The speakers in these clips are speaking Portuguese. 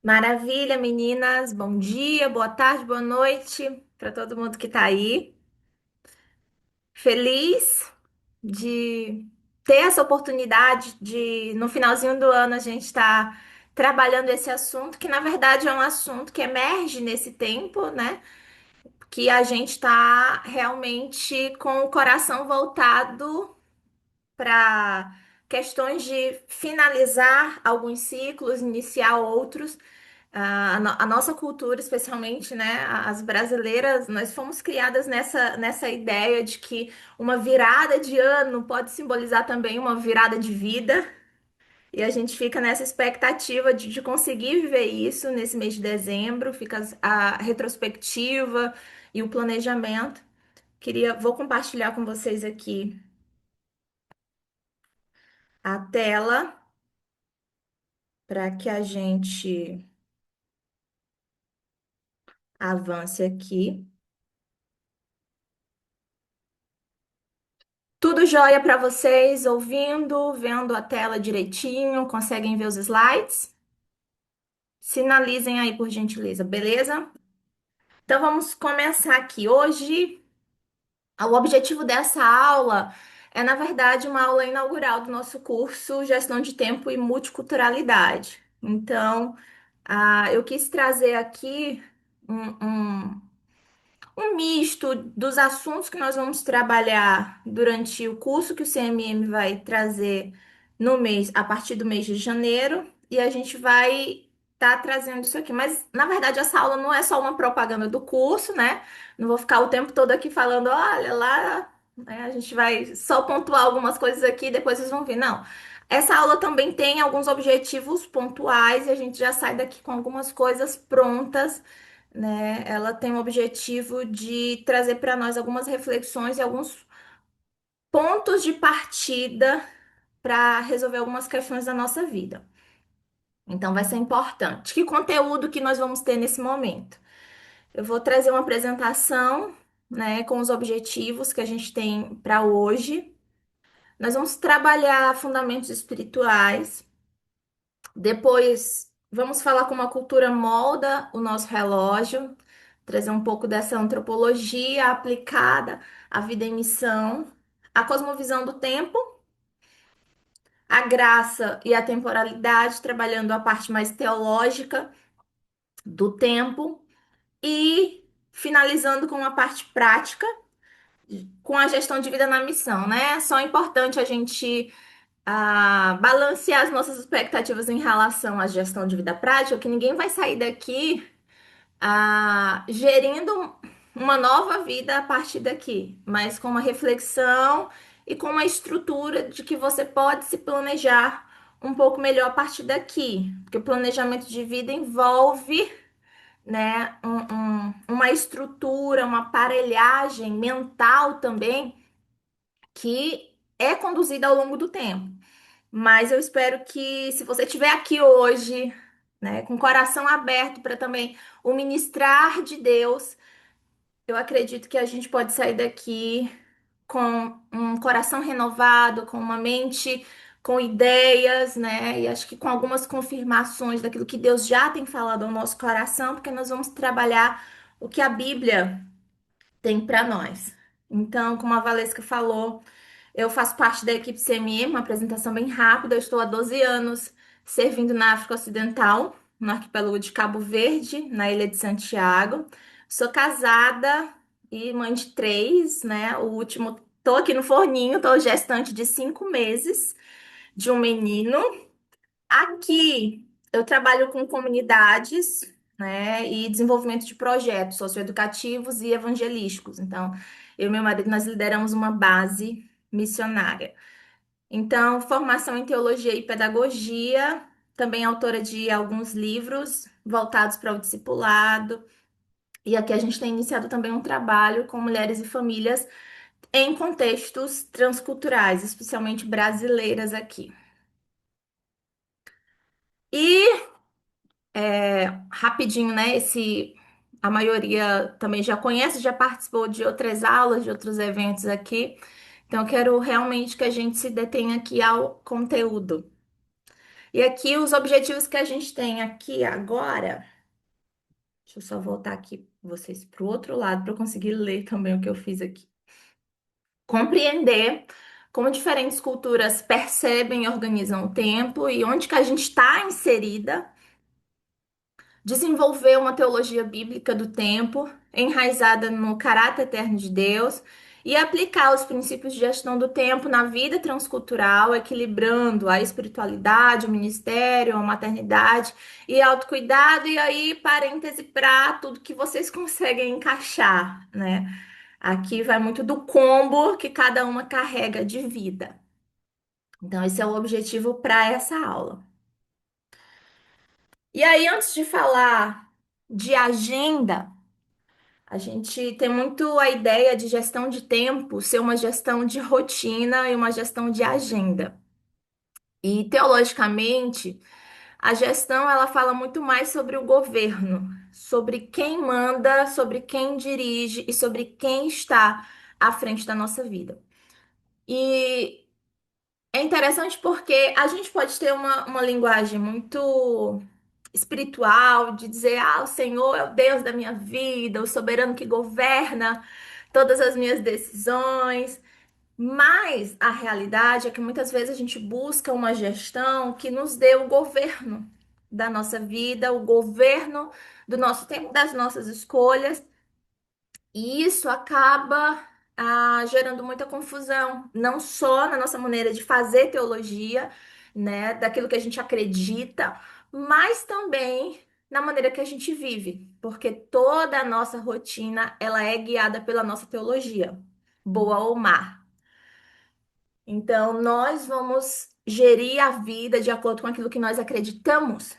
Maravilha, meninas. Bom dia, boa tarde, boa noite para todo mundo que está aí. Feliz de ter essa oportunidade de, no finalzinho do ano, a gente estar trabalhando esse assunto, que na verdade é um assunto que emerge nesse tempo, né? Que a gente está realmente com o coração voltado para questões de finalizar alguns ciclos, iniciar outros. A nossa cultura, especialmente, né, as brasileiras, nós fomos criadas nessa ideia de que uma virada de ano pode simbolizar também uma virada de vida, e a gente fica nessa expectativa de conseguir viver isso nesse mês de dezembro, fica a retrospectiva e o planejamento. Vou compartilhar com vocês aqui a tela para que a gente avance aqui. Tudo jóia para vocês, ouvindo, vendo a tela direitinho, conseguem ver os slides? Sinalizem aí, por gentileza, beleza? Então vamos começar aqui. Hoje, o objetivo dessa aula é, na verdade, uma aula inaugural do nosso curso Gestão de Tempo e Multiculturalidade. Então, eu quis trazer aqui um misto dos assuntos que nós vamos trabalhar durante o curso que o CMM vai trazer no mês, a partir do mês de janeiro, e a gente vai estar trazendo isso aqui. Mas, na verdade, essa aula não é só uma propaganda do curso, né? Não vou ficar o tempo todo aqui falando, olha lá, né? A gente vai só pontuar algumas coisas aqui e depois vocês vão ver. Não. Essa aula também tem alguns objetivos pontuais e a gente já sai daqui com algumas coisas prontas, né? Ela tem o objetivo de trazer para nós algumas reflexões e alguns pontos de partida para resolver algumas questões da nossa vida. Então, vai ser importante. Que conteúdo que nós vamos ter nesse momento? Eu vou trazer uma apresentação, né, com os objetivos que a gente tem para hoje. Nós vamos trabalhar fundamentos espirituais. Depois, vamos falar como a cultura molda o nosso relógio, trazer um pouco dessa antropologia aplicada à vida em missão, a cosmovisão do tempo, a graça e a temporalidade, trabalhando a parte mais teológica do tempo e finalizando com a parte prática, com a gestão de vida na missão, né? Só é importante a gente balancear as nossas expectativas em relação à gestão de vida prática, que ninguém vai sair daqui gerindo uma nova vida a partir daqui, mas com uma reflexão e com uma estrutura de que você pode se planejar um pouco melhor a partir daqui, porque o planejamento de vida envolve, né, uma estrutura, uma aparelhagem mental também que é conduzida ao longo do tempo. Mas eu espero que, se você estiver aqui hoje, né, com o coração aberto para também o ministrar de Deus, eu acredito que a gente pode sair daqui com um coração renovado, com uma mente com ideias, né? E acho que com algumas confirmações daquilo que Deus já tem falado ao nosso coração, porque nós vamos trabalhar o que a Bíblia tem para nós. Então, como a Valesca falou, eu faço parte da equipe CME, uma apresentação bem rápida. Eu estou há 12 anos servindo na África Ocidental, no arquipélago de Cabo Verde, na Ilha de Santiago. Sou casada e mãe de três, né? O último, tô aqui no forninho, tô gestante de 5 meses de um menino. Aqui eu trabalho com comunidades, né, e desenvolvimento de projetos socioeducativos e evangelísticos. Então, eu e meu marido, nós lideramos uma base missionária. Então, formação em teologia e pedagogia, também autora de alguns livros voltados para o discipulado. E aqui a gente tem iniciado também um trabalho com mulheres e famílias em contextos transculturais, especialmente brasileiras aqui. E rapidinho, né? A maioria também já conhece, já participou de outras aulas, de outros eventos aqui. Então, eu quero realmente que a gente se detenha aqui ao conteúdo. E aqui os objetivos que a gente tem aqui agora. Deixa eu só voltar aqui vocês para o outro lado para eu conseguir ler também o que eu fiz aqui. Compreender como diferentes culturas percebem e organizam o tempo e onde que a gente está inserida, desenvolver uma teologia bíblica do tempo, enraizada no caráter eterno de Deus, e aplicar os princípios de gestão do tempo na vida transcultural, equilibrando a espiritualidade, o ministério, a maternidade e autocuidado, e aí, parêntese para tudo que vocês conseguem encaixar, né? Aqui vai muito do combo que cada uma carrega de vida. Então, esse é o objetivo para essa aula. E aí, antes de falar de agenda, a gente tem muito a ideia de gestão de tempo ser uma gestão de rotina e uma gestão de agenda. E teologicamente, a gestão ela fala muito mais sobre o governo, sobre quem manda, sobre quem dirige e sobre quem está à frente da nossa vida. E é interessante porque a gente pode ter uma linguagem muito espiritual, de dizer, ah, o Senhor é o Deus da minha vida, o soberano que governa todas as minhas decisões. Mas a realidade é que muitas vezes a gente busca uma gestão que nos dê o governo da nossa vida, o governo do nosso tempo, das nossas escolhas. E isso acaba gerando muita confusão, não só na nossa maneira de fazer teologia, né, daquilo que a gente acredita, mas também na maneira que a gente vive, porque toda a nossa rotina ela é guiada pela nossa teologia, boa ou má. Então, nós vamos gerir a vida de acordo com aquilo que nós acreditamos,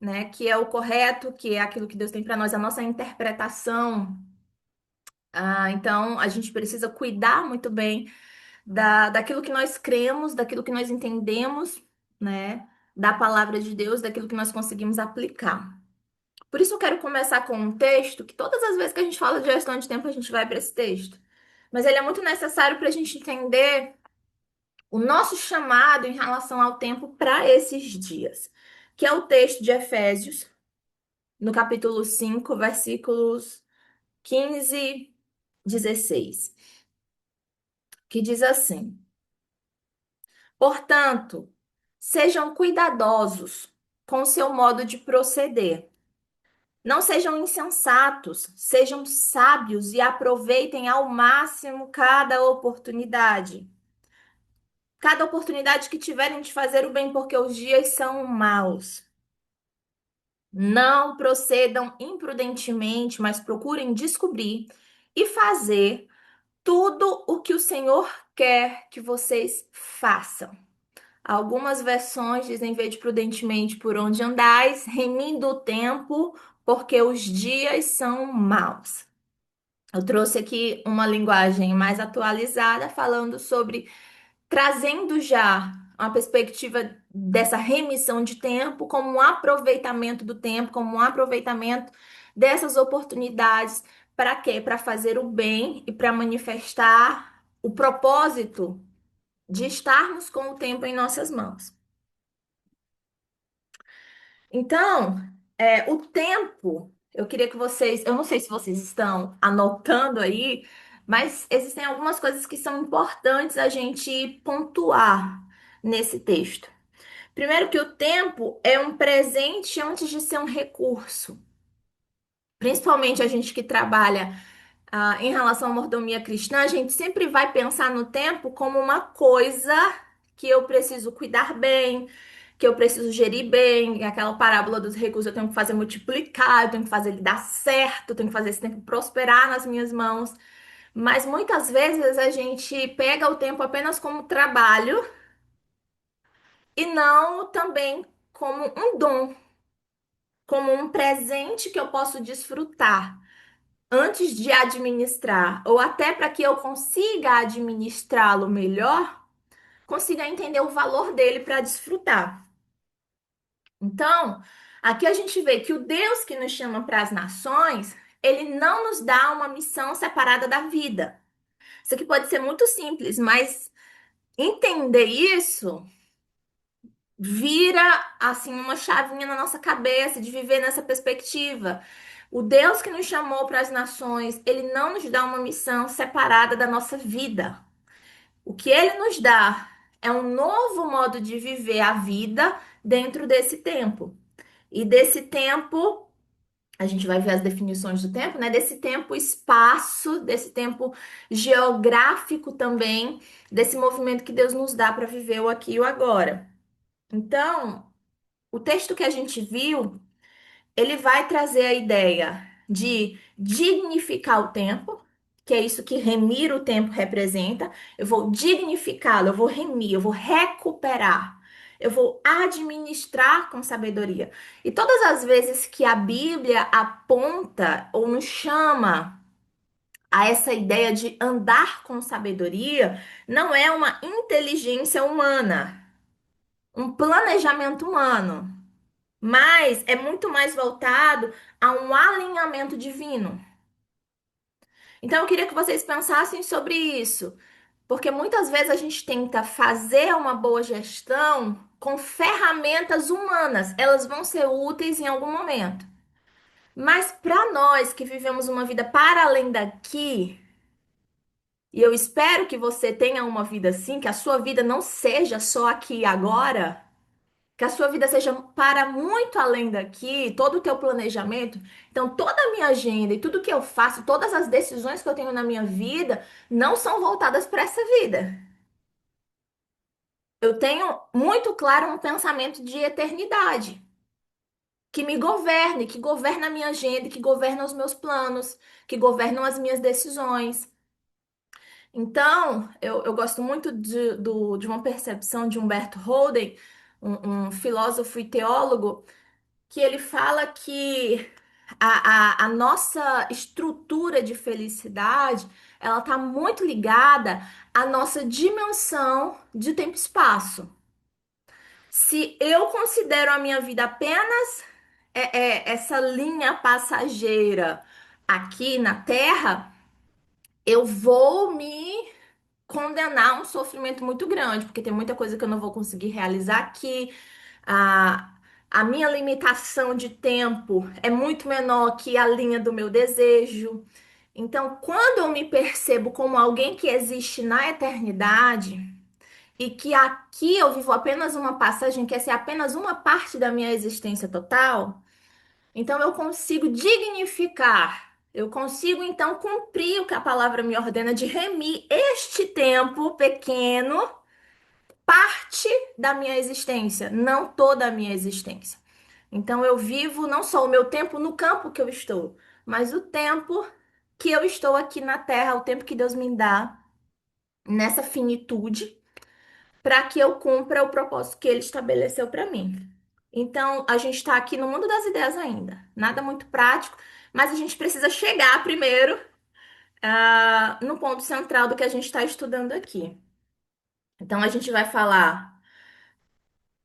né, que é o correto, que é aquilo que Deus tem para nós, a nossa interpretação. Então, a gente precisa cuidar muito bem daquilo que nós cremos, daquilo que nós entendemos, né? Da palavra de Deus, daquilo que nós conseguimos aplicar. Por isso, eu quero começar com um texto que todas as vezes que a gente fala de gestão de tempo, a gente vai para esse texto. Mas ele é muito necessário para a gente entender o nosso chamado em relação ao tempo para esses dias, que é o texto de Efésios, no capítulo 5, versículos 15, 16, que diz assim. Portanto, sejam cuidadosos com o seu modo de proceder. Não sejam insensatos, sejam sábios e aproveitem ao máximo cada oportunidade. Cada oportunidade que tiverem de fazer o bem, porque os dias são maus. Não procedam imprudentemente, mas procurem descobrir e fazer tudo o que o Senhor quer que vocês façam. Algumas versões dizem vede prudentemente por onde andais, remindo o tempo, porque os dias são maus. Eu trouxe aqui uma linguagem mais atualizada, falando sobre, trazendo já uma perspectiva dessa remissão de tempo, como um aproveitamento do tempo, como um aproveitamento dessas oportunidades. Para quê? Para fazer o bem e para manifestar o propósito de estarmos com o tempo em nossas mãos. Então, o tempo, eu queria que vocês, eu não sei se vocês estão anotando aí, mas existem algumas coisas que são importantes a gente pontuar nesse texto. Primeiro, que o tempo é um presente antes de ser um recurso. Principalmente a gente que trabalha em relação à mordomia cristã, a gente sempre vai pensar no tempo como uma coisa que eu preciso cuidar bem, que eu preciso gerir bem, aquela parábola dos recursos, eu tenho que fazer multiplicar, eu tenho que fazer ele dar certo, eu tenho que fazer esse tempo prosperar nas minhas mãos. Mas muitas vezes a gente pega o tempo apenas como trabalho e não também como um dom, como um presente que eu posso desfrutar antes de administrar, ou até para que eu consiga administrá-lo melhor, consiga entender o valor dele para desfrutar. Então, aqui a gente vê que o Deus que nos chama para as nações, ele não nos dá uma missão separada da vida. Isso aqui pode ser muito simples, mas entender isso vira assim uma chavinha na nossa cabeça de viver nessa perspectiva. O Deus que nos chamou para as nações, ele não nos dá uma missão separada da nossa vida. O que ele nos dá é um novo modo de viver a vida dentro desse tempo. E desse tempo, a gente vai ver as definições do tempo, né? Desse tempo espaço, desse tempo geográfico também, desse movimento que Deus nos dá para viver o aqui e o agora. Então, o texto que a gente viu, ele vai trazer a ideia de dignificar o tempo, que é isso que remir o tempo representa. Eu vou dignificá-lo, eu vou remir, eu vou recuperar, eu vou administrar com sabedoria. E todas as vezes que a Bíblia aponta ou nos chama a essa ideia de andar com sabedoria, não é uma inteligência humana, um planejamento humano, mas é muito mais voltado a um alinhamento divino. Então eu queria que vocês pensassem sobre isso, porque muitas vezes a gente tenta fazer uma boa gestão com ferramentas humanas, elas vão ser úteis em algum momento. Mas para nós que vivemos uma vida para além daqui, e eu espero que você tenha uma vida assim, que a sua vida não seja só aqui e agora, que a sua vida seja para muito além daqui, todo o teu planejamento. Então, toda a minha agenda e tudo que eu faço, todas as decisões que eu tenho na minha vida, não são voltadas para essa vida. Eu tenho muito claro um pensamento de eternidade, que me governe, que governa a minha agenda, que governa os meus planos, que governam as minhas decisões. Então, eu gosto muito de uma percepção de Humberto Holden, um filósofo e teólogo, que ele fala que a nossa estrutura de felicidade, ela está muito ligada à nossa dimensão de tempo e espaço. Se eu considero a minha vida apenas essa linha passageira aqui na Terra, eu vou me condenar a um sofrimento muito grande, porque tem muita coisa que eu não vou conseguir realizar aqui. A, a minha limitação de tempo é muito menor que a linha do meu desejo. Então, quando eu me percebo como alguém que existe na eternidade e que aqui eu vivo apenas uma passagem, que essa é apenas uma parte da minha existência total, então eu consigo dignificar. Eu consigo então cumprir o que a palavra me ordena de remir este tempo pequeno, parte da minha existência, não toda a minha existência. Então eu vivo não só o meu tempo no campo que eu estou, mas o tempo que eu estou aqui na terra, o tempo que Deus me dá nessa finitude, para que eu cumpra o propósito que Ele estabeleceu para mim. Então a gente está aqui no mundo das ideias ainda, nada muito prático, mas a gente precisa chegar primeiro no ponto central do que a gente está estudando aqui. Então a gente vai falar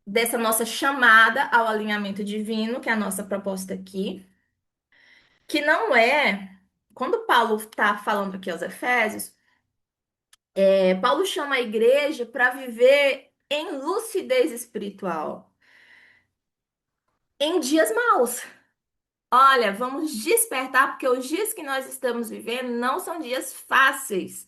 dessa nossa chamada ao alinhamento divino, que é a nossa proposta aqui, que não é. Quando Paulo está falando aqui aos Efésios, Paulo chama a igreja para viver em lucidez espiritual, em dias maus. Olha, vamos despertar, porque os dias que nós estamos vivendo não são dias fáceis.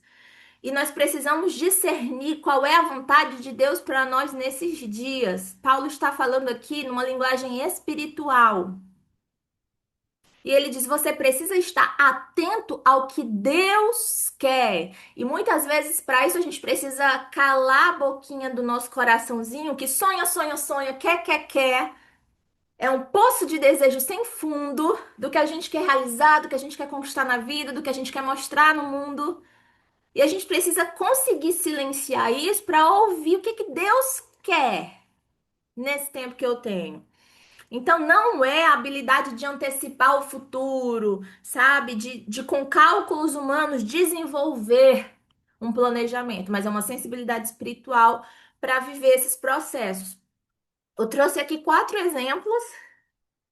E nós precisamos discernir qual é a vontade de Deus para nós nesses dias. Paulo está falando aqui numa linguagem espiritual. E ele diz: você precisa estar atento ao que Deus quer. E muitas vezes, para isso, a gente precisa calar a boquinha do nosso coraçãozinho que sonha, sonha, sonha, quer, quer, quer. É um poço de desejo sem fundo do que a gente quer realizar, do que a gente quer conquistar na vida, do que a gente quer mostrar no mundo. E a gente precisa conseguir silenciar isso para ouvir o que que Deus quer nesse tempo que eu tenho. Então, não é a habilidade de antecipar o futuro, sabe? De com cálculos humanos desenvolver um planejamento, mas é uma sensibilidade espiritual para viver esses processos. Eu trouxe aqui quatro exemplos,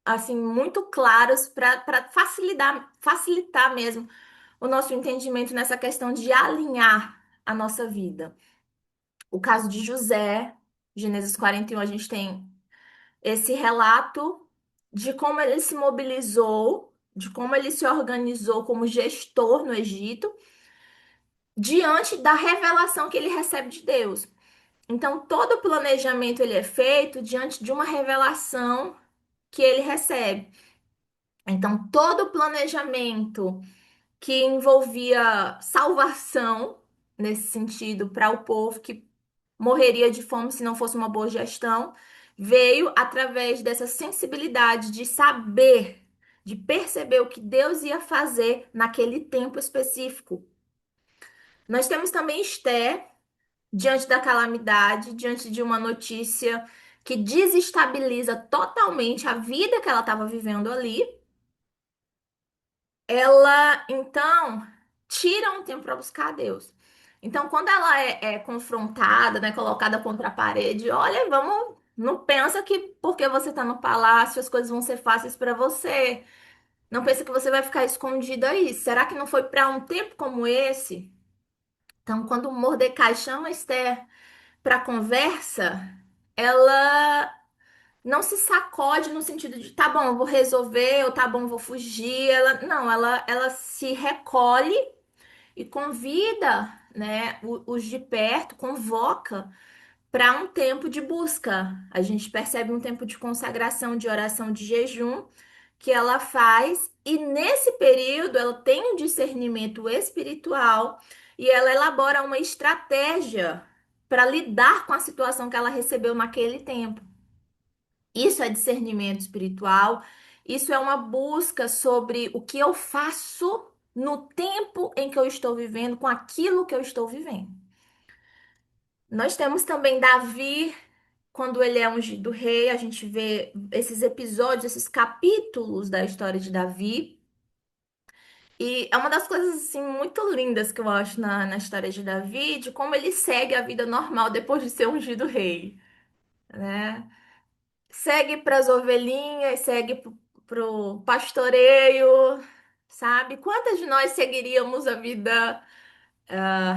assim, muito claros para facilitar mesmo o nosso entendimento nessa questão de alinhar a nossa vida. O caso de José. Gênesis 41, a gente tem esse relato de como ele se mobilizou, de como ele se organizou como gestor no Egito, diante da revelação que ele recebe de Deus. Então, todo o planejamento ele é feito diante de uma revelação que ele recebe. Então, todo o planejamento que envolvia salvação, nesse sentido, para o povo que morreria de fome se não fosse uma boa gestão, veio através dessa sensibilidade de saber, de perceber o que Deus ia fazer naquele tempo específico. Nós temos também Esther, diante da calamidade, diante de uma notícia que desestabiliza totalmente a vida que ela estava vivendo ali. Ela então tira um tempo para buscar a Deus. Então, quando ela é confrontada, né, colocada contra a parede, olha, vamos, não pensa que porque você está no palácio as coisas vão ser fáceis para você. Não pensa que você vai ficar escondida aí. Será que não foi para um tempo como esse? Então, quando Mordecai chama Esther para conversa, ela não se sacode no sentido de tá bom, eu vou resolver, ou tá bom, eu vou fugir. Ela, não, ela se recolhe e convida, né, os de perto, convoca para um tempo de busca. A gente percebe um tempo de consagração, de oração, de jejum que ela faz, e nesse período ela tem um discernimento espiritual e ela elabora uma estratégia para lidar com a situação que ela recebeu naquele tempo. Isso é discernimento espiritual, isso é uma busca sobre o que eu faço no tempo em que eu estou vivendo, com aquilo que eu estou vivendo. Nós temos também Davi, quando ele é ungido rei, a gente vê esses episódios, esses capítulos da história de Davi. E é uma das coisas assim muito lindas que eu acho na história de Davi, de como ele segue a vida normal depois de ser ungido rei, né? Segue para as ovelhinhas, segue pro pastoreio, sabe? Quantas de nós seguiríamos a vida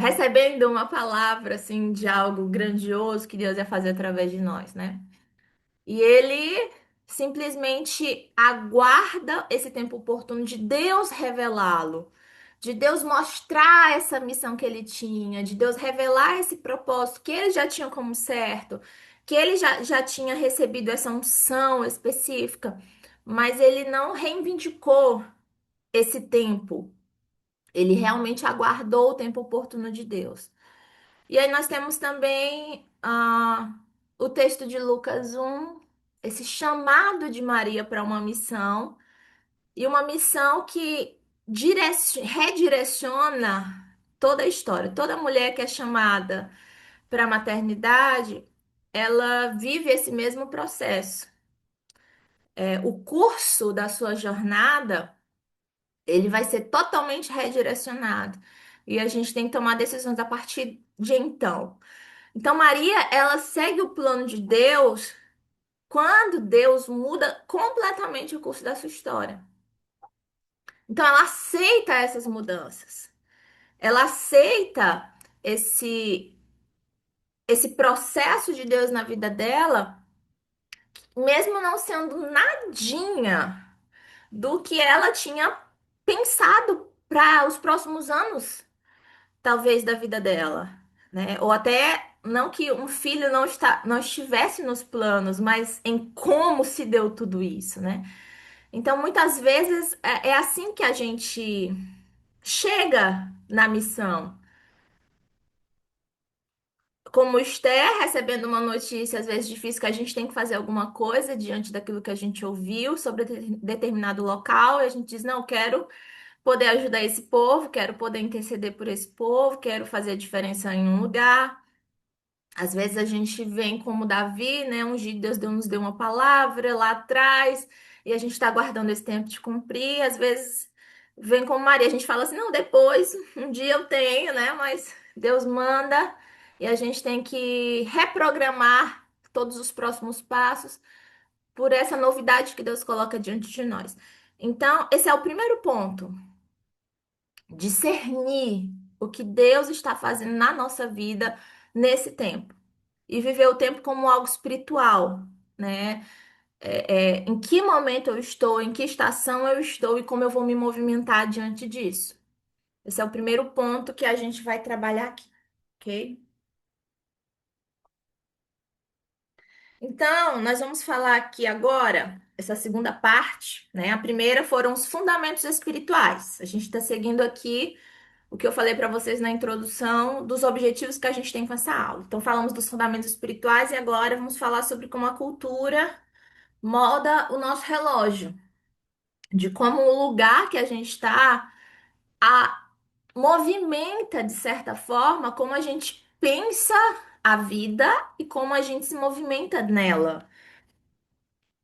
recebendo uma palavra assim de algo grandioso que Deus ia fazer através de nós, né? E ele simplesmente aguarda esse tempo oportuno de Deus revelá-lo, de Deus mostrar essa missão que ele tinha, de Deus revelar esse propósito que ele já tinha como certo, que ele já tinha recebido essa unção específica, mas ele não reivindicou esse tempo. Ele realmente aguardou o tempo oportuno de Deus. E aí nós temos também o texto de Lucas 1, esse chamado de Maria para uma missão, e uma missão que redireciona toda a história. Toda mulher que é chamada para a maternidade, ela vive esse mesmo processo. O curso da sua jornada, ele vai ser totalmente redirecionado. E a gente tem que tomar decisões a partir de então. Então, Maria, ela segue o plano de Deus quando Deus muda completamente o curso da sua história. Então, ela aceita essas mudanças. Ela aceita esse esse processo de Deus na vida dela, mesmo não sendo nadinha do que ela tinha pensado para os próximos anos, talvez da vida dela, né? Ou até não que um filho não estivesse nos planos, mas em como se deu tudo isso, né? Então, muitas vezes é assim que a gente chega na missão. Como Esther, recebendo uma notícia às vezes difícil que a gente tem que fazer alguma coisa diante daquilo que a gente ouviu sobre determinado local, e a gente diz: não, quero poder ajudar esse povo, quero poder interceder por esse povo, quero fazer a diferença em um lugar. Às vezes a gente vem como Davi, né? Ungido, Deus nos deu uma palavra lá atrás e a gente está aguardando esse tempo de cumprir. Às vezes vem como Maria, a gente fala assim, não, depois, um dia eu tenho, né? Mas Deus manda e a gente tem que reprogramar todos os próximos passos por essa novidade que Deus coloca diante de nós. Então, esse é o primeiro ponto, discernir o que Deus está fazendo na nossa vida nesse tempo. e viver o tempo como algo espiritual, né? Em que momento eu estou, em que estação eu estou e como eu vou me movimentar diante disso. Esse é o primeiro ponto que a gente vai trabalhar aqui, ok? Então, nós vamos falar aqui agora, essa segunda parte, né? A primeira foram os fundamentos espirituais. A gente está seguindo aqui o que eu falei para vocês na introdução dos objetivos que a gente tem com essa aula. Então, falamos dos fundamentos espirituais e agora vamos falar sobre como a cultura molda o nosso relógio, de como o lugar que a gente está a movimenta, de certa forma, como a gente pensa a vida e como a gente se movimenta nela.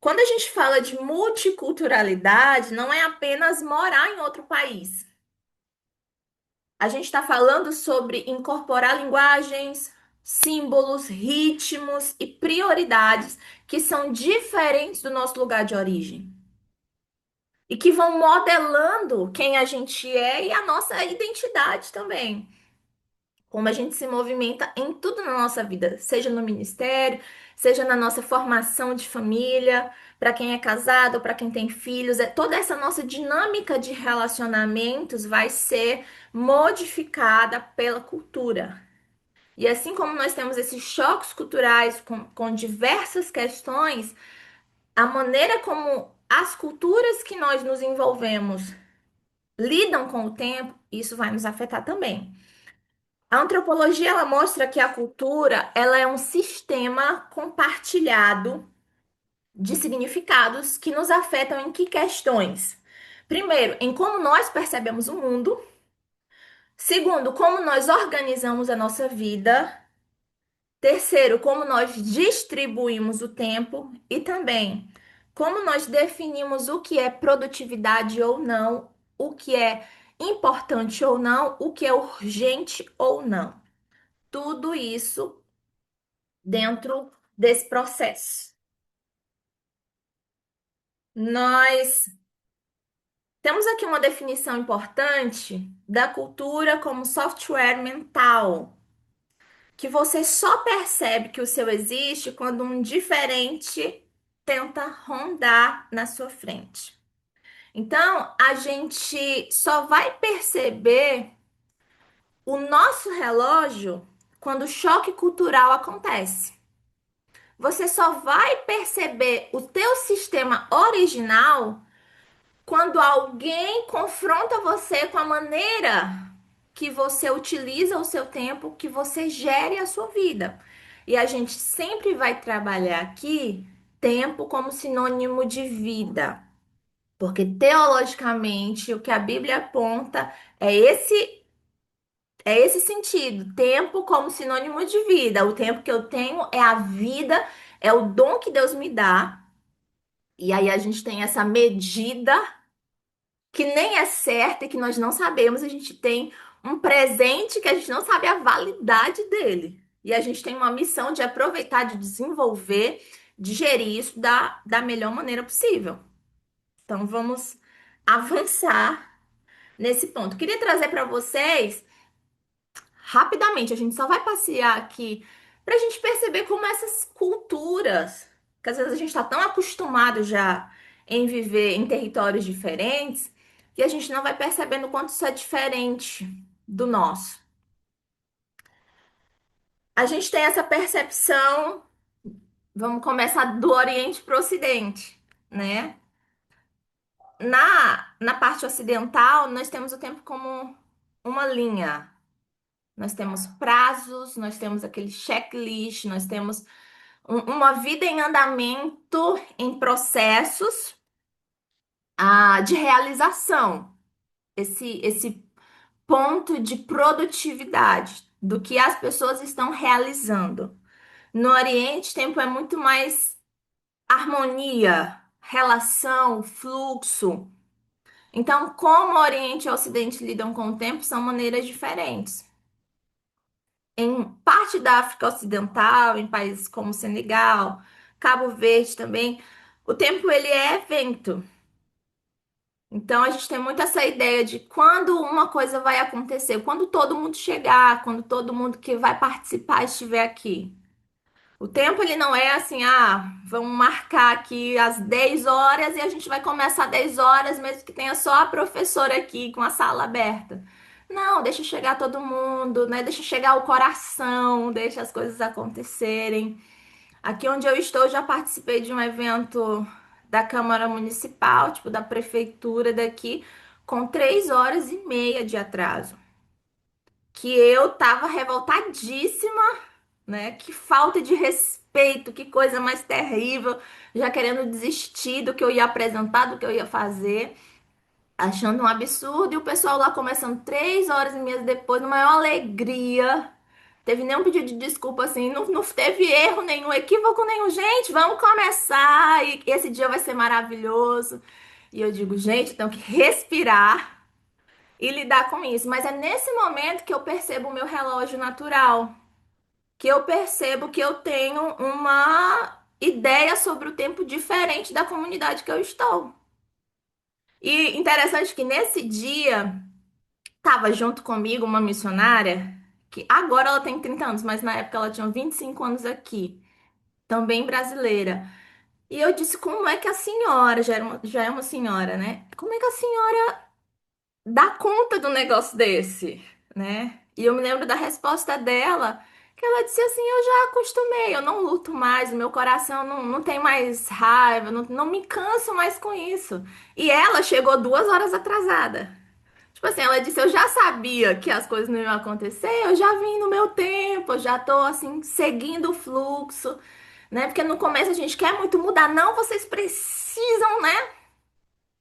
Quando a gente fala de multiculturalidade, não é apenas morar em outro país. A gente está falando sobre incorporar linguagens, símbolos, ritmos e prioridades que são diferentes do nosso lugar de origem e que vão modelando quem a gente é e a nossa identidade também. Como a gente se movimenta em tudo na nossa vida, seja no ministério, seja na nossa formação de família, para quem é casado, para quem tem filhos, toda essa nossa dinâmica de relacionamentos vai ser modificada pela cultura. E assim como nós temos esses choques culturais com diversas questões, a maneira como as culturas que nós nos envolvemos lidam com o tempo, isso vai nos afetar também. A antropologia ela mostra que a cultura ela é um sistema compartilhado de significados que nos afetam em que questões? Primeiro, em como nós percebemos o mundo. Segundo, como nós organizamos a nossa vida. Terceiro, como nós distribuímos o tempo. E também, como nós definimos o que é produtividade ou não, o que é importante ou não, o que é urgente ou não. Tudo isso dentro desse processo. Nós temos aqui uma definição importante da cultura como software mental, que você só percebe que o seu existe quando um diferente tenta rondar na sua frente. Então, a gente só vai perceber o nosso relógio quando o choque cultural acontece. Você só vai perceber o teu sistema original quando alguém confronta você com a maneira que você utiliza o seu tempo, que você gere a sua vida. E a gente sempre vai trabalhar aqui tempo como sinônimo de vida. Porque teologicamente o que a Bíblia aponta é esse sentido, tempo como sinônimo de vida. O tempo que eu tenho é a vida, é o dom que Deus me dá. E aí a gente tem essa medida que nem é certa e que nós não sabemos. A gente tem um presente que a gente não sabe a validade dele. E a gente tem uma missão de aproveitar, de desenvolver, de gerir isso da melhor maneira possível. Então vamos avançar nesse ponto. Queria trazer para vocês rapidamente, a gente só vai passear aqui para a gente perceber como essas culturas, que às vezes a gente está tão acostumado já em viver em territórios diferentes, que a gente não vai percebendo o quanto isso é diferente do nosso. A gente tem essa percepção, vamos começar do Oriente para o Ocidente, né? Na parte ocidental, nós temos o tempo como uma linha. Nós temos prazos, nós temos aquele checklist, nós temos uma vida em andamento, em processos de realização. Esse ponto de produtividade do que as pessoas estão realizando. No Oriente, tempo é muito mais harmonia, relação, fluxo. Então, como o Oriente e o Ocidente lidam com o tempo são maneiras diferentes. Em parte da África Ocidental, em países como Senegal, Cabo Verde também, o tempo ele é evento. Então a gente tem muito essa ideia de quando uma coisa vai acontecer, quando todo mundo chegar, quando todo mundo que vai participar estiver aqui. O tempo ele não é assim, ah, vamos marcar aqui às 10 horas e a gente vai começar às 10 horas, mesmo que tenha só a professora aqui com a sala aberta. Não, deixa chegar todo mundo, né? Deixa chegar o coração, deixa as coisas acontecerem. Aqui onde eu estou, eu já participei de um evento da Câmara Municipal, tipo da prefeitura daqui, com 3 horas e meia de atraso. Que eu tava revoltadíssima, né? Que falta de respeito, que coisa mais terrível, já querendo desistir do que eu ia apresentar, do que eu ia fazer, achando um absurdo, e o pessoal lá começando 3 horas e meia depois, na maior alegria. Teve nenhum pedido de desculpa, assim, não teve erro nenhum, equívoco nenhum. Gente, vamos começar, e esse dia vai ser maravilhoso. E eu digo, gente, eu tenho que respirar e lidar com isso. Mas é nesse momento que eu percebo o meu relógio natural, que eu percebo que eu tenho uma ideia sobre o tempo diferente da comunidade que eu estou. E interessante que nesse dia estava junto comigo uma missionária que agora ela tem 30 anos, mas na época ela tinha 25 anos aqui, também brasileira. E eu disse: como é que a senhora, já é uma senhora, né? Como é que a senhora dá conta do negócio desse, né? E eu me lembro da resposta dela, que ela disse assim: eu já acostumei, eu não luto mais, o meu coração não tem mais raiva, não me canso mais com isso. E ela chegou 2 horas atrasada. Tipo assim, ela disse: eu já sabia que as coisas não iam acontecer, eu já vim no meu tempo, eu já tô assim, seguindo o fluxo, né? Porque no começo a gente quer muito mudar. Não, vocês precisam, né?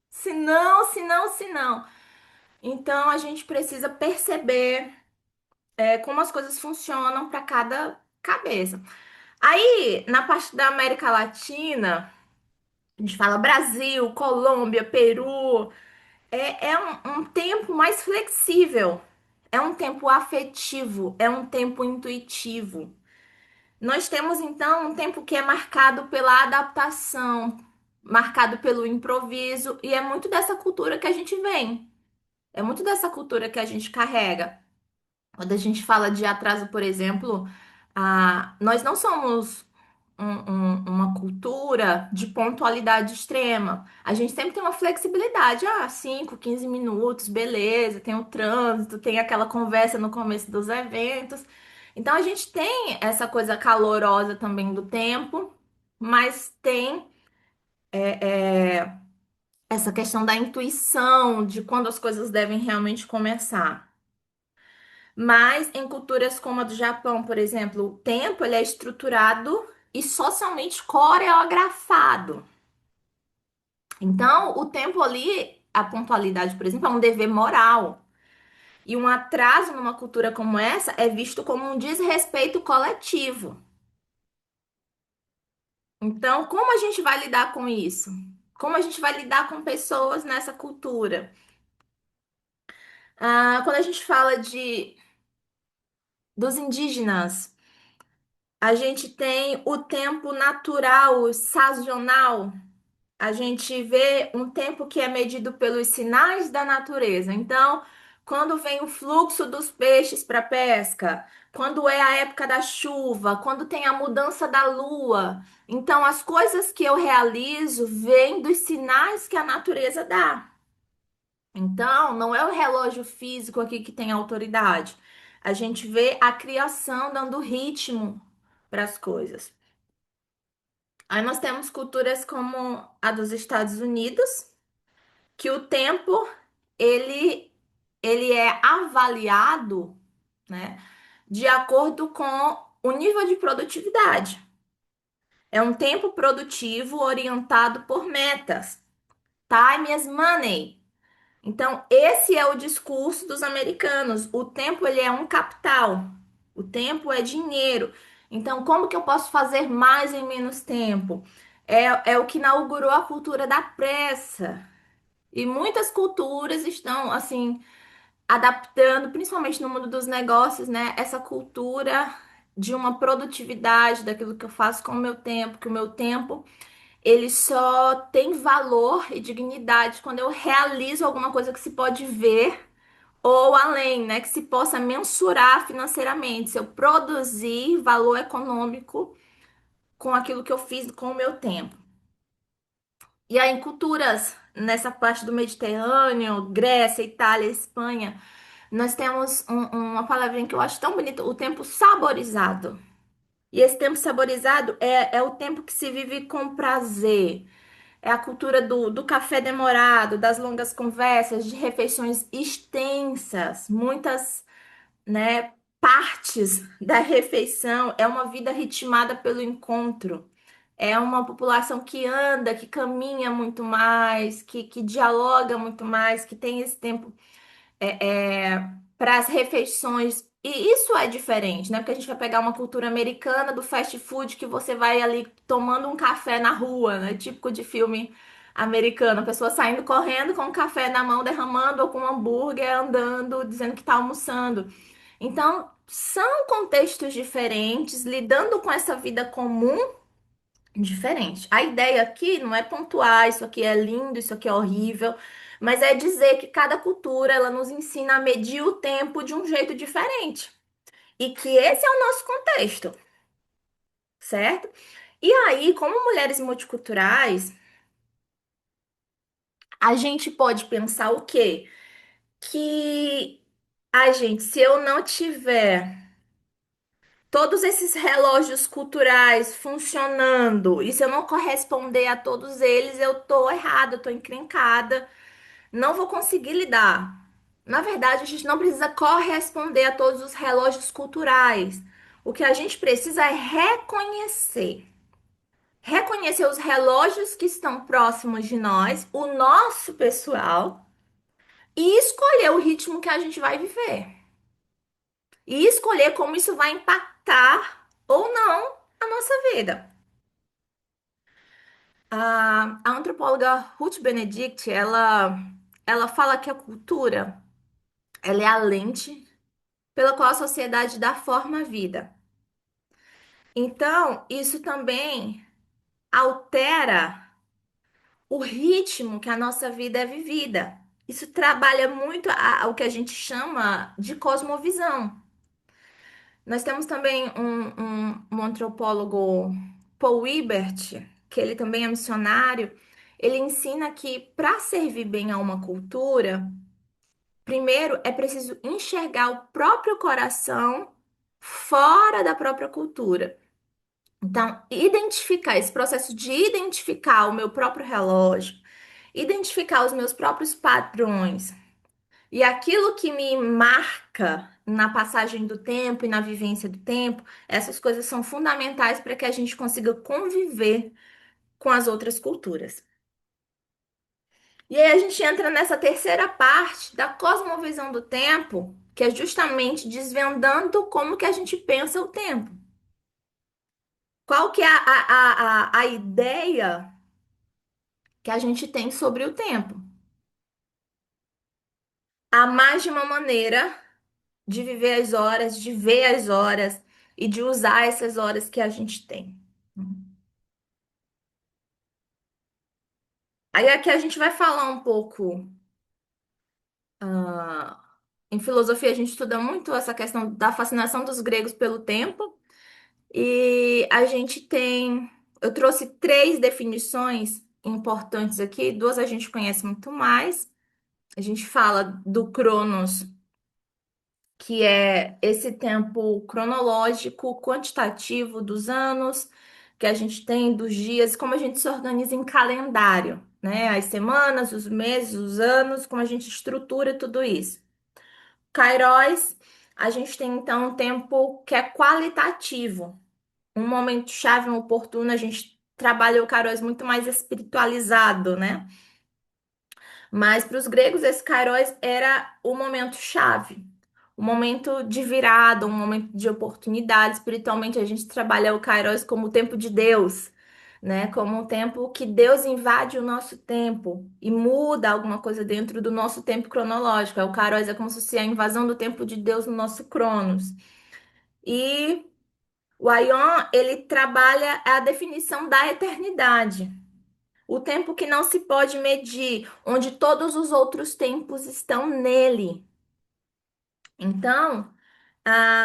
Se não. Então a gente precisa perceber como as coisas funcionam para cada cabeça. Aí, na parte da América Latina, a gente fala Brasil, Colômbia, Peru, é um tempo mais flexível, é um tempo afetivo, é um tempo intuitivo. Nós temos então um tempo que é marcado pela adaptação, marcado pelo improviso, e é muito dessa cultura que a gente vem, é muito dessa cultura que a gente carrega. Quando a gente fala de atraso, por exemplo, nós não somos uma cultura de pontualidade extrema. A gente sempre tem uma flexibilidade. 5, 15 minutos, beleza. Tem o trânsito, tem aquela conversa no começo dos eventos. Então a gente tem essa coisa calorosa também do tempo, mas tem essa questão da intuição, de quando as coisas devem realmente começar. Mas em culturas como a do Japão, por exemplo, o tempo ele é estruturado e socialmente coreografado. Então, o tempo ali, a pontualidade, por exemplo, é um dever moral. E um atraso numa cultura como essa é visto como um desrespeito coletivo. Então, como a gente vai lidar com isso? Como a gente vai lidar com pessoas nessa cultura? Quando a gente fala dos indígenas, a gente tem o tempo natural, sazonal. A gente vê um tempo que é medido pelos sinais da natureza. Então, quando vem o fluxo dos peixes para pesca, quando é a época da chuva, quando tem a mudança da lua. Então, as coisas que eu realizo vêm dos sinais que a natureza dá. Então, não é o relógio físico aqui que tem autoridade. A gente vê a criação dando ritmo para as coisas. Aí nós temos culturas como a dos Estados Unidos, que o tempo ele ele é avaliado, né, de acordo com o nível de produtividade. É um tempo produtivo orientado por metas. Time is money. Então, esse é o discurso dos americanos. O tempo ele é um capital. O tempo é dinheiro. Então, como que eu posso fazer mais em menos tempo? É o que inaugurou a cultura da pressa. E muitas culturas estão, assim, adaptando, principalmente no mundo dos negócios, né? Essa cultura de uma produtividade daquilo que eu faço com o meu tempo, que o meu tempo, ele só tem valor e dignidade quando eu realizo alguma coisa que se pode ver ou além, né? Que se possa mensurar financeiramente. Se eu produzir valor econômico com aquilo que eu fiz com o meu tempo. E aí, em culturas nessa parte do Mediterrâneo, Grécia, Itália, Espanha, nós temos uma palavrinha que eu acho tão bonita, o tempo saborizado. E esse tempo saborizado é o tempo que se vive com prazer. É a cultura do café demorado, das longas conversas, de refeições extensas, muitas, né, partes da refeição. É uma vida ritmada pelo encontro. É uma população que anda, que caminha muito mais, que dialoga muito mais, que tem esse tempo para as refeições. E isso é diferente, né? Porque a gente vai pegar uma cultura americana do fast food que você vai ali tomando um café na rua, né? Típico de filme americano. A pessoa saindo correndo com um café na mão, derramando, ou com um hambúrguer, andando, dizendo que tá almoçando. Então, são contextos diferentes, lidando com essa vida comum diferente. A ideia aqui não é pontuar, isso aqui é lindo, isso aqui é horrível, mas é dizer que cada cultura ela nos ensina a medir o tempo de um jeito diferente. E que esse é o nosso contexto, certo? E aí, como mulheres multiculturais, a gente pode pensar o quê? Que a gente, se eu não tiver todos esses relógios culturais funcionando, e se eu não corresponder a todos eles, eu tô errada, eu tô encrencada, não vou conseguir lidar. Na verdade, a gente não precisa corresponder a todos os relógios culturais. O que a gente precisa é reconhecer. Reconhecer os relógios que estão próximos de nós, o nosso pessoal, e escolher o ritmo que a gente vai viver. E escolher como isso vai impactar ou não a nossa vida. A antropóloga Ruth Benedict, ela fala que a cultura, ela é a lente pela qual a sociedade dá forma à vida. Então, isso também altera o ritmo que a nossa vida é vivida. Isso trabalha muito o que a gente chama de cosmovisão. Nós temos também um antropólogo, Paul Ebert, que ele também é missionário. Ele ensina que para servir bem a uma cultura, primeiro é preciso enxergar o próprio coração fora da própria cultura. Então, identificar esse processo de identificar o meu próprio relógio, identificar os meus próprios padrões e aquilo que me marca na passagem do tempo e na vivência do tempo, essas coisas são fundamentais para que a gente consiga conviver com as outras culturas. E aí a gente entra nessa terceira parte da cosmovisão do tempo, que é justamente desvendando como que a gente pensa o tempo. Qual que é a ideia que a gente tem sobre o tempo? Há mais de uma maneira de viver as horas, de ver as horas e de usar essas horas que a gente tem. Aí aqui a gente vai falar um pouco. ah, Em filosofia, a gente estuda muito essa questão da fascinação dos gregos pelo tempo. E a gente tem. Eu trouxe três definições importantes aqui, duas a gente conhece muito mais. A gente fala do Cronos, que é esse tempo cronológico, quantitativo dos anos que a gente tem, dos dias, como a gente se organiza em calendário, né? As semanas, os meses, os anos, como a gente estrutura tudo isso. Kairos, a gente tem então um tempo que é qualitativo, um momento chave, um oportuno, a gente trabalha o Kairos muito mais espiritualizado, né? Mas para os gregos, esse Kairos era o momento chave, um momento de virada, um momento de oportunidade. Espiritualmente, a gente trabalha o Kairos como o tempo de Deus, né? Como um tempo que Deus invade o nosso tempo e muda alguma coisa dentro do nosso tempo cronológico. O Kairos é como se fosse a invasão do tempo de Deus no nosso Cronos. E o Aion, ele trabalha a definição da eternidade. O tempo que não se pode medir, onde todos os outros tempos estão nele. Então,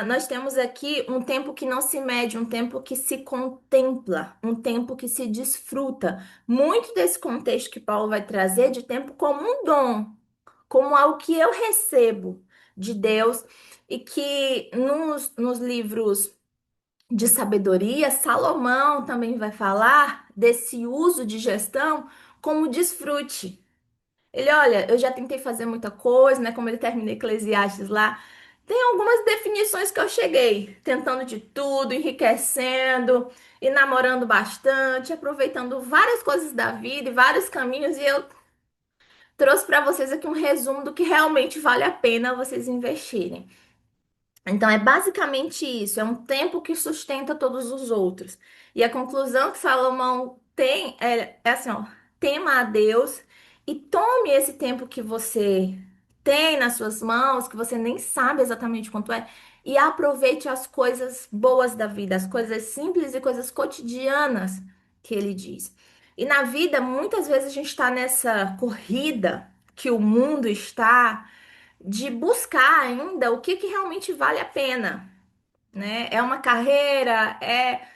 Nós temos aqui um tempo que não se mede, um tempo que se contempla, um tempo que se desfruta. Muito desse contexto que Paulo vai trazer de tempo como um dom, como algo que eu recebo de Deus e que nos livros de sabedoria, Salomão também vai falar desse uso de gestão como desfrute. Ele, olha, eu já tentei fazer muita coisa, né? Como ele termina Eclesiastes lá. Tem algumas definições que eu cheguei, tentando de tudo, enriquecendo e namorando bastante, aproveitando várias coisas da vida e vários caminhos, e eu trouxe para vocês aqui um resumo do que realmente vale a pena vocês investirem. Então, é basicamente isso, é um tempo que sustenta todos os outros. E a conclusão que Salomão tem é assim, ó, tema a Deus e tome esse tempo que você tem nas suas mãos, que você nem sabe exatamente quanto é, e aproveite as coisas boas da vida, as coisas simples e coisas cotidianas que ele diz. E na vida, muitas vezes a gente está nessa corrida que o mundo está de buscar ainda o que que realmente vale a pena, né? É uma carreira, é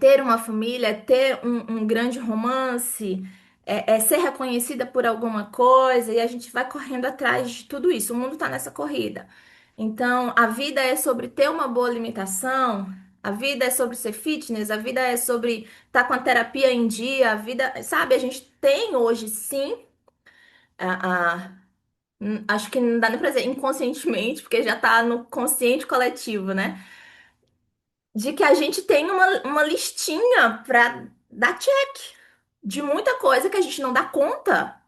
ter uma família, é ter um grande romance, é ser reconhecida por alguma coisa, e a gente vai correndo atrás de tudo isso. O mundo está nessa corrida. Então, a vida é sobre ter uma boa alimentação, a vida é sobre ser fitness, a vida é sobre estar com a terapia em dia, a vida, sabe, a gente tem hoje sim acho que não dá nem pra dizer inconscientemente, porque já tá no consciente coletivo, né? De que a gente tem uma listinha pra dar check de muita coisa que a gente não dá conta,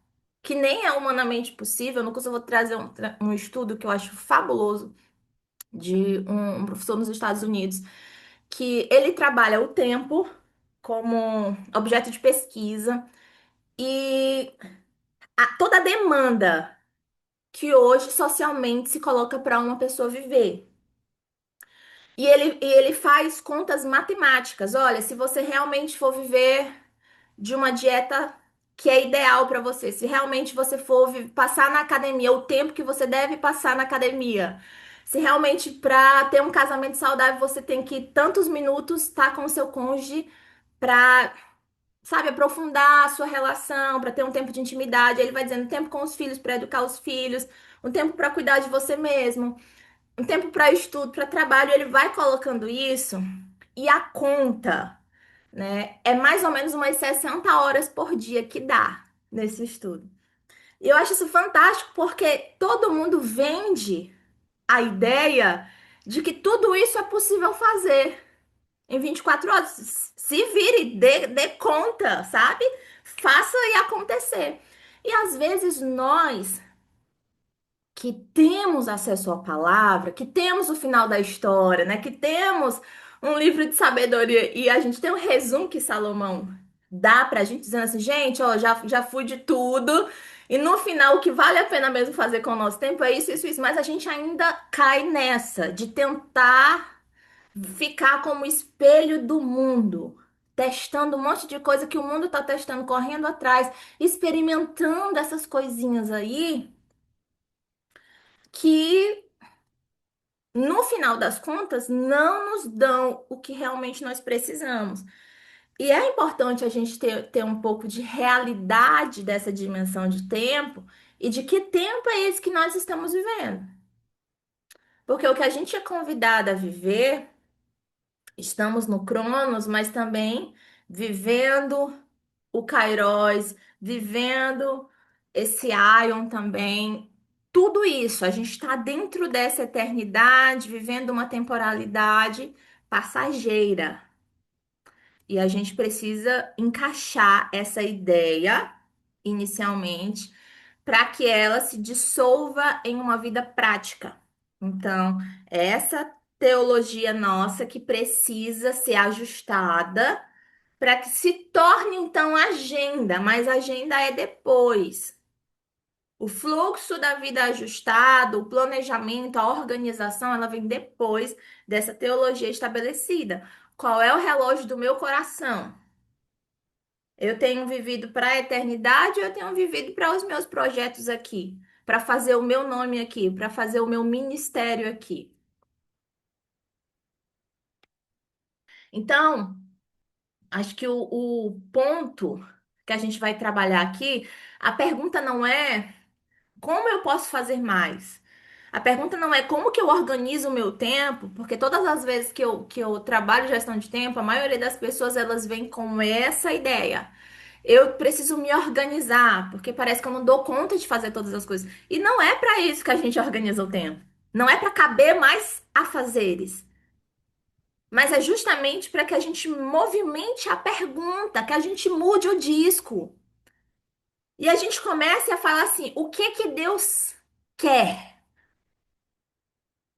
que nem é humanamente possível. No curso eu vou trazer um estudo que eu acho fabuloso de um professor nos Estados Unidos, que ele trabalha o tempo como objeto de pesquisa e toda a demanda que hoje socialmente se coloca para uma pessoa viver. E ele faz contas matemáticas. Olha, se você realmente for viver de uma dieta que é ideal para você, se realmente você for passar na academia, o tempo que você deve passar na academia, se realmente para ter um casamento saudável você tem que tantos minutos estar com o seu cônjuge para, sabe, aprofundar a sua relação, para ter um tempo de intimidade. Ele vai dizendo tempo com os filhos para educar os filhos, um tempo para cuidar de você mesmo, um tempo para estudo, para trabalho, ele vai colocando isso e a conta, né, é mais ou menos umas 60 horas por dia que dá nesse estudo. E eu acho isso fantástico porque todo mundo vende a ideia de que tudo isso é possível fazer em 24 horas. Se vire, dê conta, sabe? Faça e acontecer. E às vezes nós que temos acesso à palavra, que temos o final da história, né? Que temos um livro de sabedoria e a gente tem um resumo que Salomão dá pra gente dizendo assim, gente, ó, já fui de tudo e no final o que vale a pena mesmo fazer com o nosso tempo é isso, isso, isso, mas a gente ainda cai nessa de tentar ficar como espelho do mundo. Testando um monte de coisa que o mundo tá testando, correndo atrás, experimentando essas coisinhas aí, que no final das contas, não nos dão o que realmente nós precisamos. E é importante a gente ter um pouco de realidade dessa dimensão de tempo e de que tempo é esse que nós estamos vivendo. Porque o que a gente é convidado a viver, estamos no Cronos, mas também vivendo o Kairos, vivendo esse Aion também. Tudo isso, a gente está dentro dessa eternidade, vivendo uma temporalidade passageira. E a gente precisa encaixar essa ideia inicialmente para que ela se dissolva em uma vida prática. Então, é essa teologia nossa que precisa ser ajustada para que se torne então agenda, mas agenda é depois. O fluxo da vida ajustado, o planejamento, a organização, ela vem depois dessa teologia estabelecida. Qual é o relógio do meu coração? Eu tenho vivido para a eternidade, ou eu tenho vivido para os meus projetos aqui, para fazer o meu nome aqui, para fazer o meu ministério aqui. Então, acho que o ponto que a gente vai trabalhar aqui, a pergunta não é como eu posso fazer mais? A pergunta não é como que eu organizo o meu tempo, porque todas as vezes que eu trabalho gestão de tempo, a maioria das pessoas elas vêm com essa ideia. Eu preciso me organizar, porque parece que eu não dou conta de fazer todas as coisas. E não é para isso que a gente organiza o tempo. Não é para caber mais afazeres, mas é justamente para que a gente movimente a pergunta, que a gente mude o disco. E a gente comece a falar assim: o que que Deus quer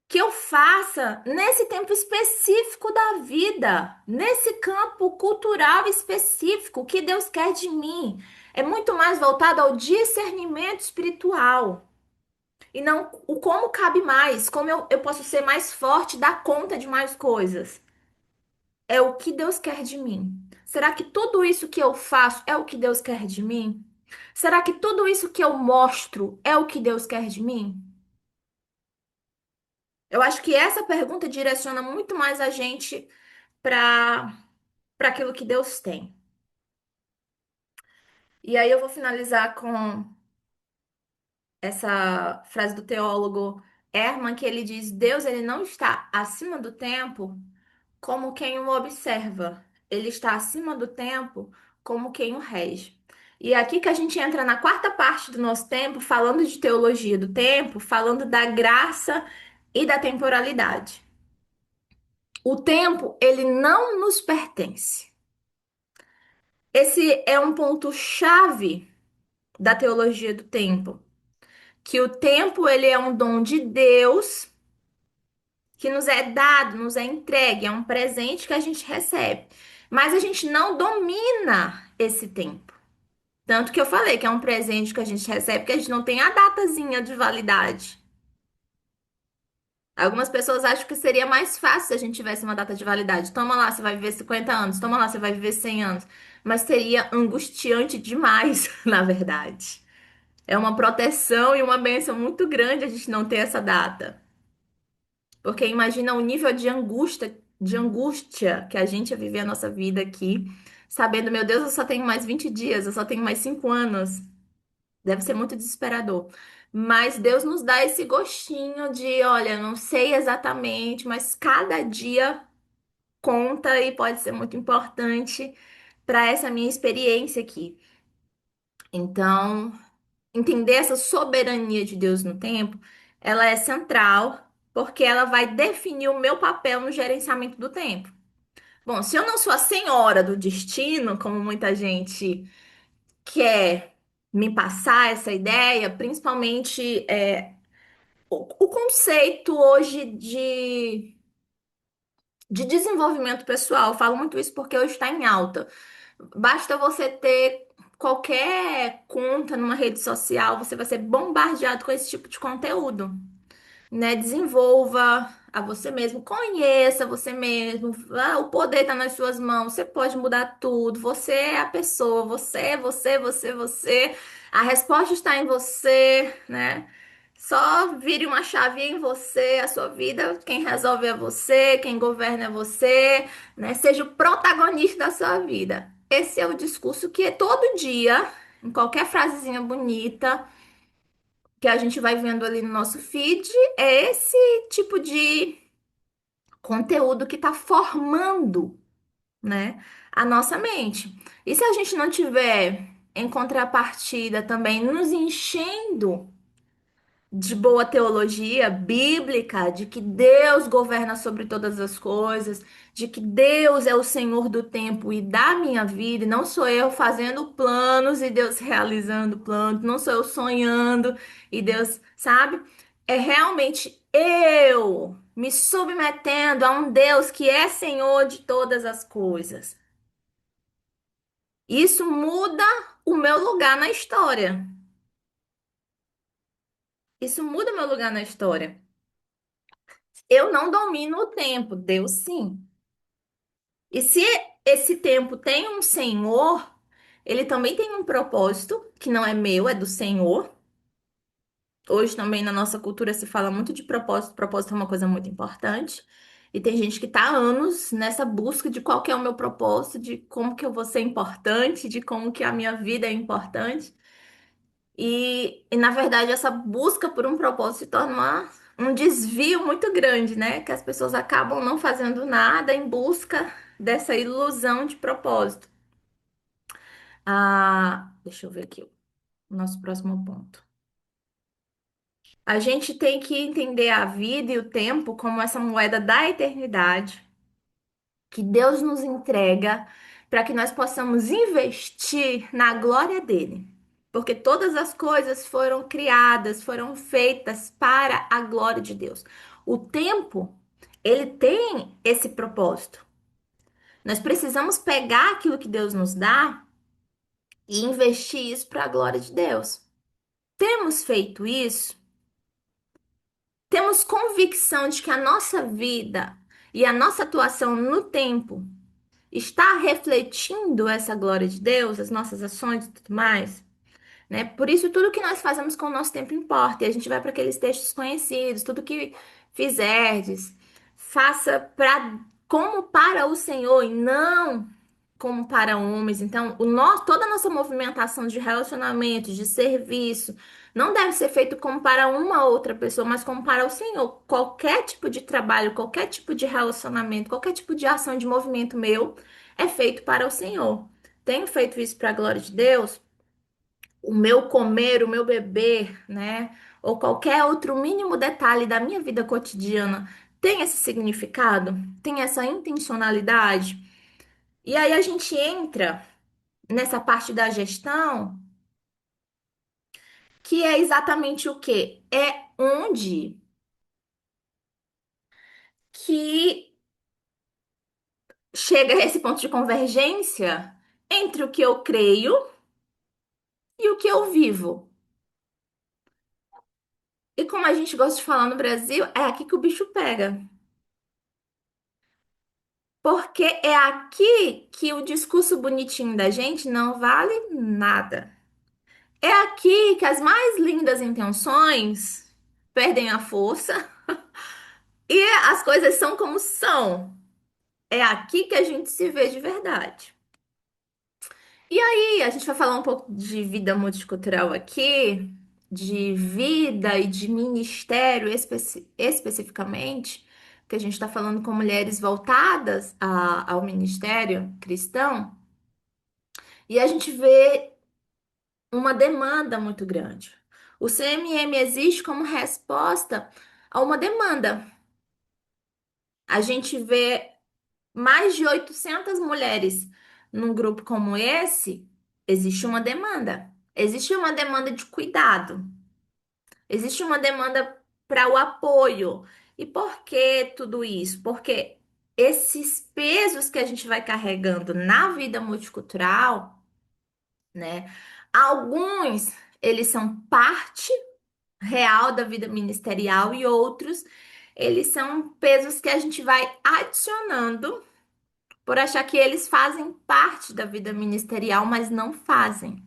que eu faça nesse tempo específico da vida, nesse campo cultural específico que Deus quer de mim? É muito mais voltado ao discernimento espiritual. E não o como cabe mais, como eu posso ser mais forte, dar conta de mais coisas. É o que Deus quer de mim. Será que tudo isso que eu faço é o que Deus quer de mim? Será que tudo isso que eu mostro é o que Deus quer de mim? Eu acho que essa pergunta direciona muito mais a gente para aquilo que Deus tem. E aí eu vou finalizar com essa frase do teólogo Herman, que ele diz: Deus ele não está acima do tempo como quem o observa. Ele está acima do tempo como quem o rege. E é aqui que a gente entra na quarta parte do nosso tempo, falando de teologia do tempo, falando da graça e da temporalidade. O tempo, ele não nos pertence. Esse é um ponto chave da teologia do tempo, que o tempo ele é um dom de Deus que nos é dado, nos é entregue, é um presente que a gente recebe. Mas a gente não domina esse tempo. Tanto que eu falei que é um presente que a gente recebe que a gente não tem a datazinha de validade. Algumas pessoas acham que seria mais fácil se a gente tivesse uma data de validade. Toma lá, você vai viver 50 anos. Toma lá, você vai viver 100 anos. Mas seria angustiante demais, na verdade. É uma proteção e uma bênção muito grande a gente não ter essa data. Porque imagina o nível de angústia que a gente ia viver a nossa vida aqui, sabendo, meu Deus, eu só tenho mais 20 dias, eu só tenho mais 5 anos. Deve ser muito desesperador. Mas Deus nos dá esse gostinho de, olha, não sei exatamente, mas cada dia conta e pode ser muito importante para essa minha experiência aqui. Então, entender essa soberania de Deus no tempo, ela é central, porque ela vai definir o meu papel no gerenciamento do tempo. Bom, se eu não sou a senhora do destino, como muita gente quer me passar essa ideia, principalmente o conceito hoje de desenvolvimento pessoal. Eu falo muito isso porque hoje está em alta. Basta você ter qualquer conta numa rede social, você vai ser bombardeado com esse tipo de conteúdo, né? Desenvolva a você mesmo, conheça você mesmo. Ah, o poder está nas suas mãos, você pode mudar tudo. Você é a pessoa, você. A resposta está em você, né? Só vire uma chave em você, a sua vida, quem resolve é você, quem governa é você, né? Seja o protagonista da sua vida. Esse é o discurso que é todo dia, em qualquer frasezinha bonita que a gente vai vendo ali no nosso feed, é esse tipo de conteúdo que está formando, né, a nossa mente. E se a gente não tiver em contrapartida também nos enchendo de boa teologia bíblica, de que Deus governa sobre todas as coisas, de que Deus é o Senhor do tempo e da minha vida, e não sou eu fazendo planos e Deus realizando planos, não sou eu sonhando e Deus, sabe? É realmente eu me submetendo a um Deus que é Senhor de todas as coisas. Isso muda o meu lugar na história. Isso muda o meu lugar na história. Eu não domino o tempo, Deus sim. E se esse tempo tem um Senhor, ele também tem um propósito, que não é meu, é do Senhor. Hoje também na nossa cultura se fala muito de propósito, propósito é uma coisa muito importante. E tem gente que tá há anos nessa busca de qual que é o meu propósito, de como que eu vou ser importante, de como que a minha vida é importante. Na verdade, essa busca por um propósito se torna um desvio muito grande, né? Que as pessoas acabam não fazendo nada em busca dessa ilusão de propósito. Deixa eu ver aqui o nosso próximo ponto. A gente tem que entender a vida e o tempo como essa moeda da eternidade que Deus nos entrega para que nós possamos investir na glória dele. Porque todas as coisas foram criadas, foram feitas para a glória de Deus. O tempo, ele tem esse propósito. Nós precisamos pegar aquilo que Deus nos dá e investir isso para a glória de Deus. Temos feito isso? Temos convicção de que a nossa vida e a nossa atuação no tempo está refletindo essa glória de Deus, as nossas ações e tudo mais, né? Por isso, tudo que nós fazemos com o nosso tempo importa. E a gente vai para aqueles textos conhecidos, tudo que fizerdes, faça como para o Senhor e não como para homens. Então, toda a nossa movimentação de relacionamento, de serviço, não deve ser feito como para uma outra pessoa, mas como para o Senhor. Qualquer tipo de trabalho, qualquer tipo de relacionamento, qualquer tipo de ação, de movimento meu é feito para o Senhor. Tenho feito isso para a glória de Deus, o meu comer, o meu beber, né? Ou qualquer outro mínimo detalhe da minha vida cotidiana tem esse significado, tem essa intencionalidade. E aí a gente entra nessa parte da gestão, que é exatamente o quê? É onde que chega esse ponto de convergência entre o que eu creio e o que eu vivo. E como a gente gosta de falar no Brasil, é aqui que o bicho pega. Porque é aqui que o discurso bonitinho da gente não vale nada. É aqui que as mais lindas intenções perdem a força e as coisas são como são. É aqui que a gente se vê de verdade. E aí, a gente vai falar um pouco de vida multicultural aqui, de vida e de ministério especificamente, que a gente está falando com mulheres voltadas ao ministério cristão. E a gente vê uma demanda muito grande. O CMM existe como resposta a uma demanda. A gente vê mais de 800 mulheres num grupo como esse, existe uma demanda. Existe uma demanda de cuidado. Existe uma demanda para o apoio. E por que tudo isso? Porque esses pesos que a gente vai carregando na vida multicultural, né? Alguns, eles são parte real da vida ministerial e outros, eles são pesos que a gente vai adicionando por achar que eles fazem parte da vida ministerial, mas não fazem.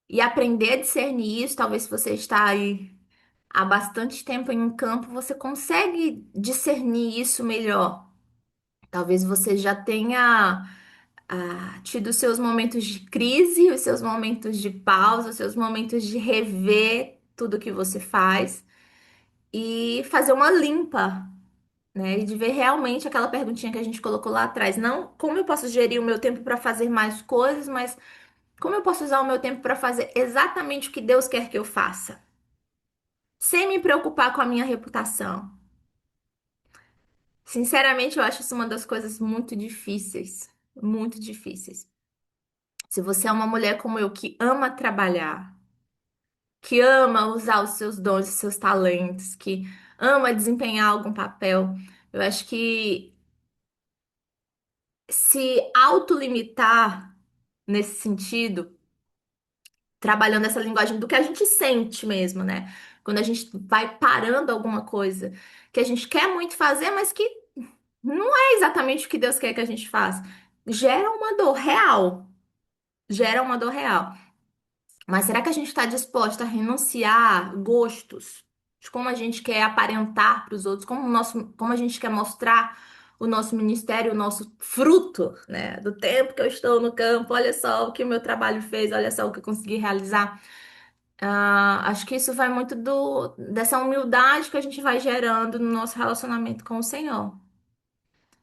E aprender a discernir isso, talvez se você está aí há bastante tempo em um campo, você consegue discernir isso melhor. Talvez você já tenha tido seus momentos de crise, os seus momentos de pausa, os seus momentos de rever tudo que você faz e fazer uma limpa, né? E de ver realmente aquela perguntinha que a gente colocou lá atrás. Não como eu posso gerir o meu tempo para fazer mais coisas, mas como eu posso usar o meu tempo para fazer exatamente o que Deus quer que eu faça, sem me preocupar com a minha reputação. Sinceramente, eu acho isso uma das coisas muito difíceis, muito difíceis. Se você é uma mulher como eu que ama trabalhar, que ama usar os seus dons e seus talentos, que ama desempenhar algum papel, eu acho que se autolimitar nesse sentido, trabalhando essa linguagem do que a gente sente mesmo, né? Quando a gente vai parando alguma coisa que a gente quer muito fazer, mas que não é exatamente o que Deus quer que a gente faça, gera uma dor real. Gera uma dor real. Mas será que a gente está disposta a renunciar gostos? de como a gente quer aparentar para os outros, como a gente quer mostrar o nosso ministério, o nosso fruto, né, do tempo que eu estou no campo. Olha só o que o meu trabalho fez, olha só o que eu consegui realizar. Acho que isso vai muito dessa humildade que a gente vai gerando no nosso relacionamento com o Senhor.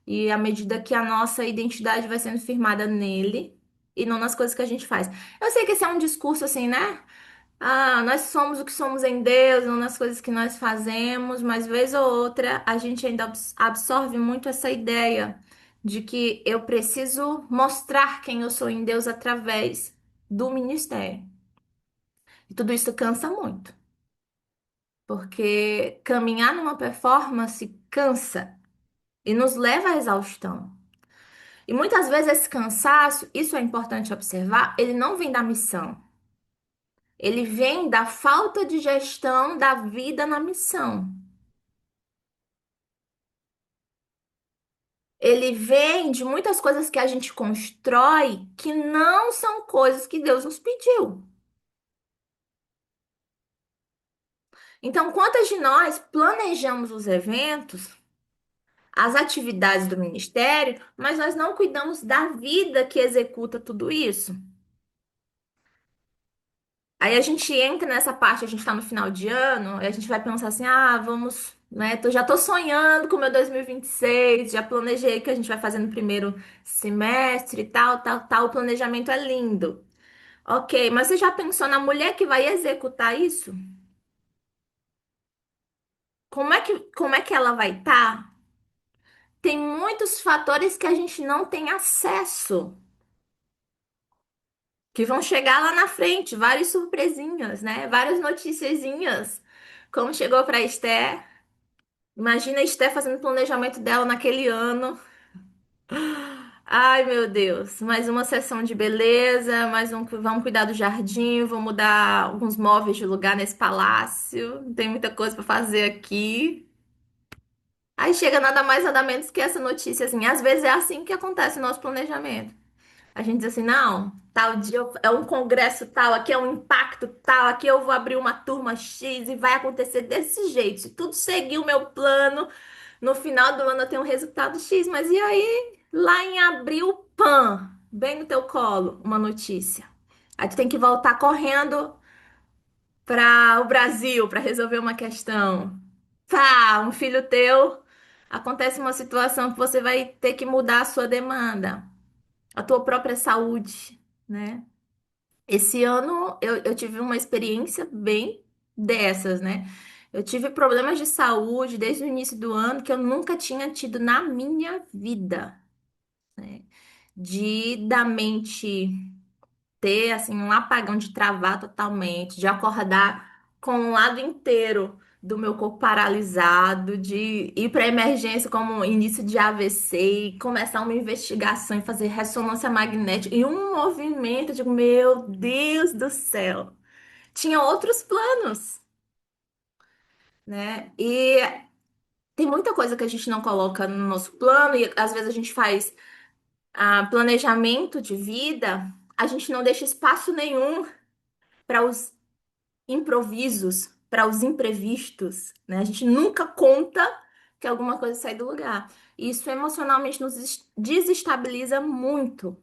E à medida que a nossa identidade vai sendo firmada nele e não nas coisas que a gente faz. Eu sei que esse é um discurso assim, né? Nós somos o que somos em Deus, não nas coisas que nós fazemos, mas vez ou outra a gente ainda absorve muito essa ideia de que eu preciso mostrar quem eu sou em Deus através do ministério. E tudo isso cansa muito, porque caminhar numa performance cansa e nos leva à exaustão. E muitas vezes esse cansaço, isso é importante observar, ele não vem da missão. Ele vem da falta de gestão da vida na missão. Ele vem de muitas coisas que a gente constrói que não são coisas que Deus nos pediu. Então, quantas de nós planejamos os eventos, as atividades do ministério, mas nós não cuidamos da vida que executa tudo isso? Aí a gente entra nessa parte, a gente tá no final de ano, e a gente vai pensar assim, vamos, né? Já tô sonhando com o meu 2026, já planejei o que a gente vai fazer no primeiro semestre, tal, tal, tal. O planejamento é lindo. Ok, mas você já pensou na mulher que vai executar isso? Como é que ela vai estar? Tem muitos fatores que a gente não tem acesso, que vão chegar lá na frente, várias surpresinhas, né? Várias noticiazinhas. Como chegou para Esther. Imagina a Esther fazendo o planejamento dela naquele ano. Ai, meu Deus. Mais uma sessão de beleza, mais um. Vamos cuidar do jardim, vamos mudar alguns móveis de lugar nesse palácio. Não tem muita coisa para fazer aqui. Aí chega nada mais, nada menos que essa notícia, assim. Às vezes é assim que acontece o nosso planejamento. A gente diz assim, não, tal dia é um congresso tal, aqui é um impacto tal, aqui eu vou abrir uma turma X e vai acontecer desse jeito. Se tudo seguir o meu plano, no final do ano eu tenho um resultado X. Mas e aí, lá em abril, pã, bem no teu colo, uma notícia. Aí tu tem que voltar correndo para o Brasil para resolver uma questão. Pá, um filho teu, acontece uma situação que você vai ter que mudar a sua demanda, a tua própria saúde, né? Esse ano eu tive uma experiência bem dessas, né? Eu tive problemas de saúde desde o início do ano que eu nunca tinha tido na minha vida, né? De da mente ter assim um apagão, de travar totalmente, de acordar com um lado inteiro do meu corpo paralisado, de ir para emergência como início de AVC e começar uma investigação e fazer ressonância magnética e um movimento, eu digo, meu Deus do céu. Tinha outros planos, né? E tem muita coisa que a gente não coloca no nosso plano e às vezes a gente faz planejamento de vida, a gente não deixa espaço nenhum para os improvisos, para os imprevistos, né? A gente nunca conta que alguma coisa sai do lugar. E isso emocionalmente nos desestabiliza muito,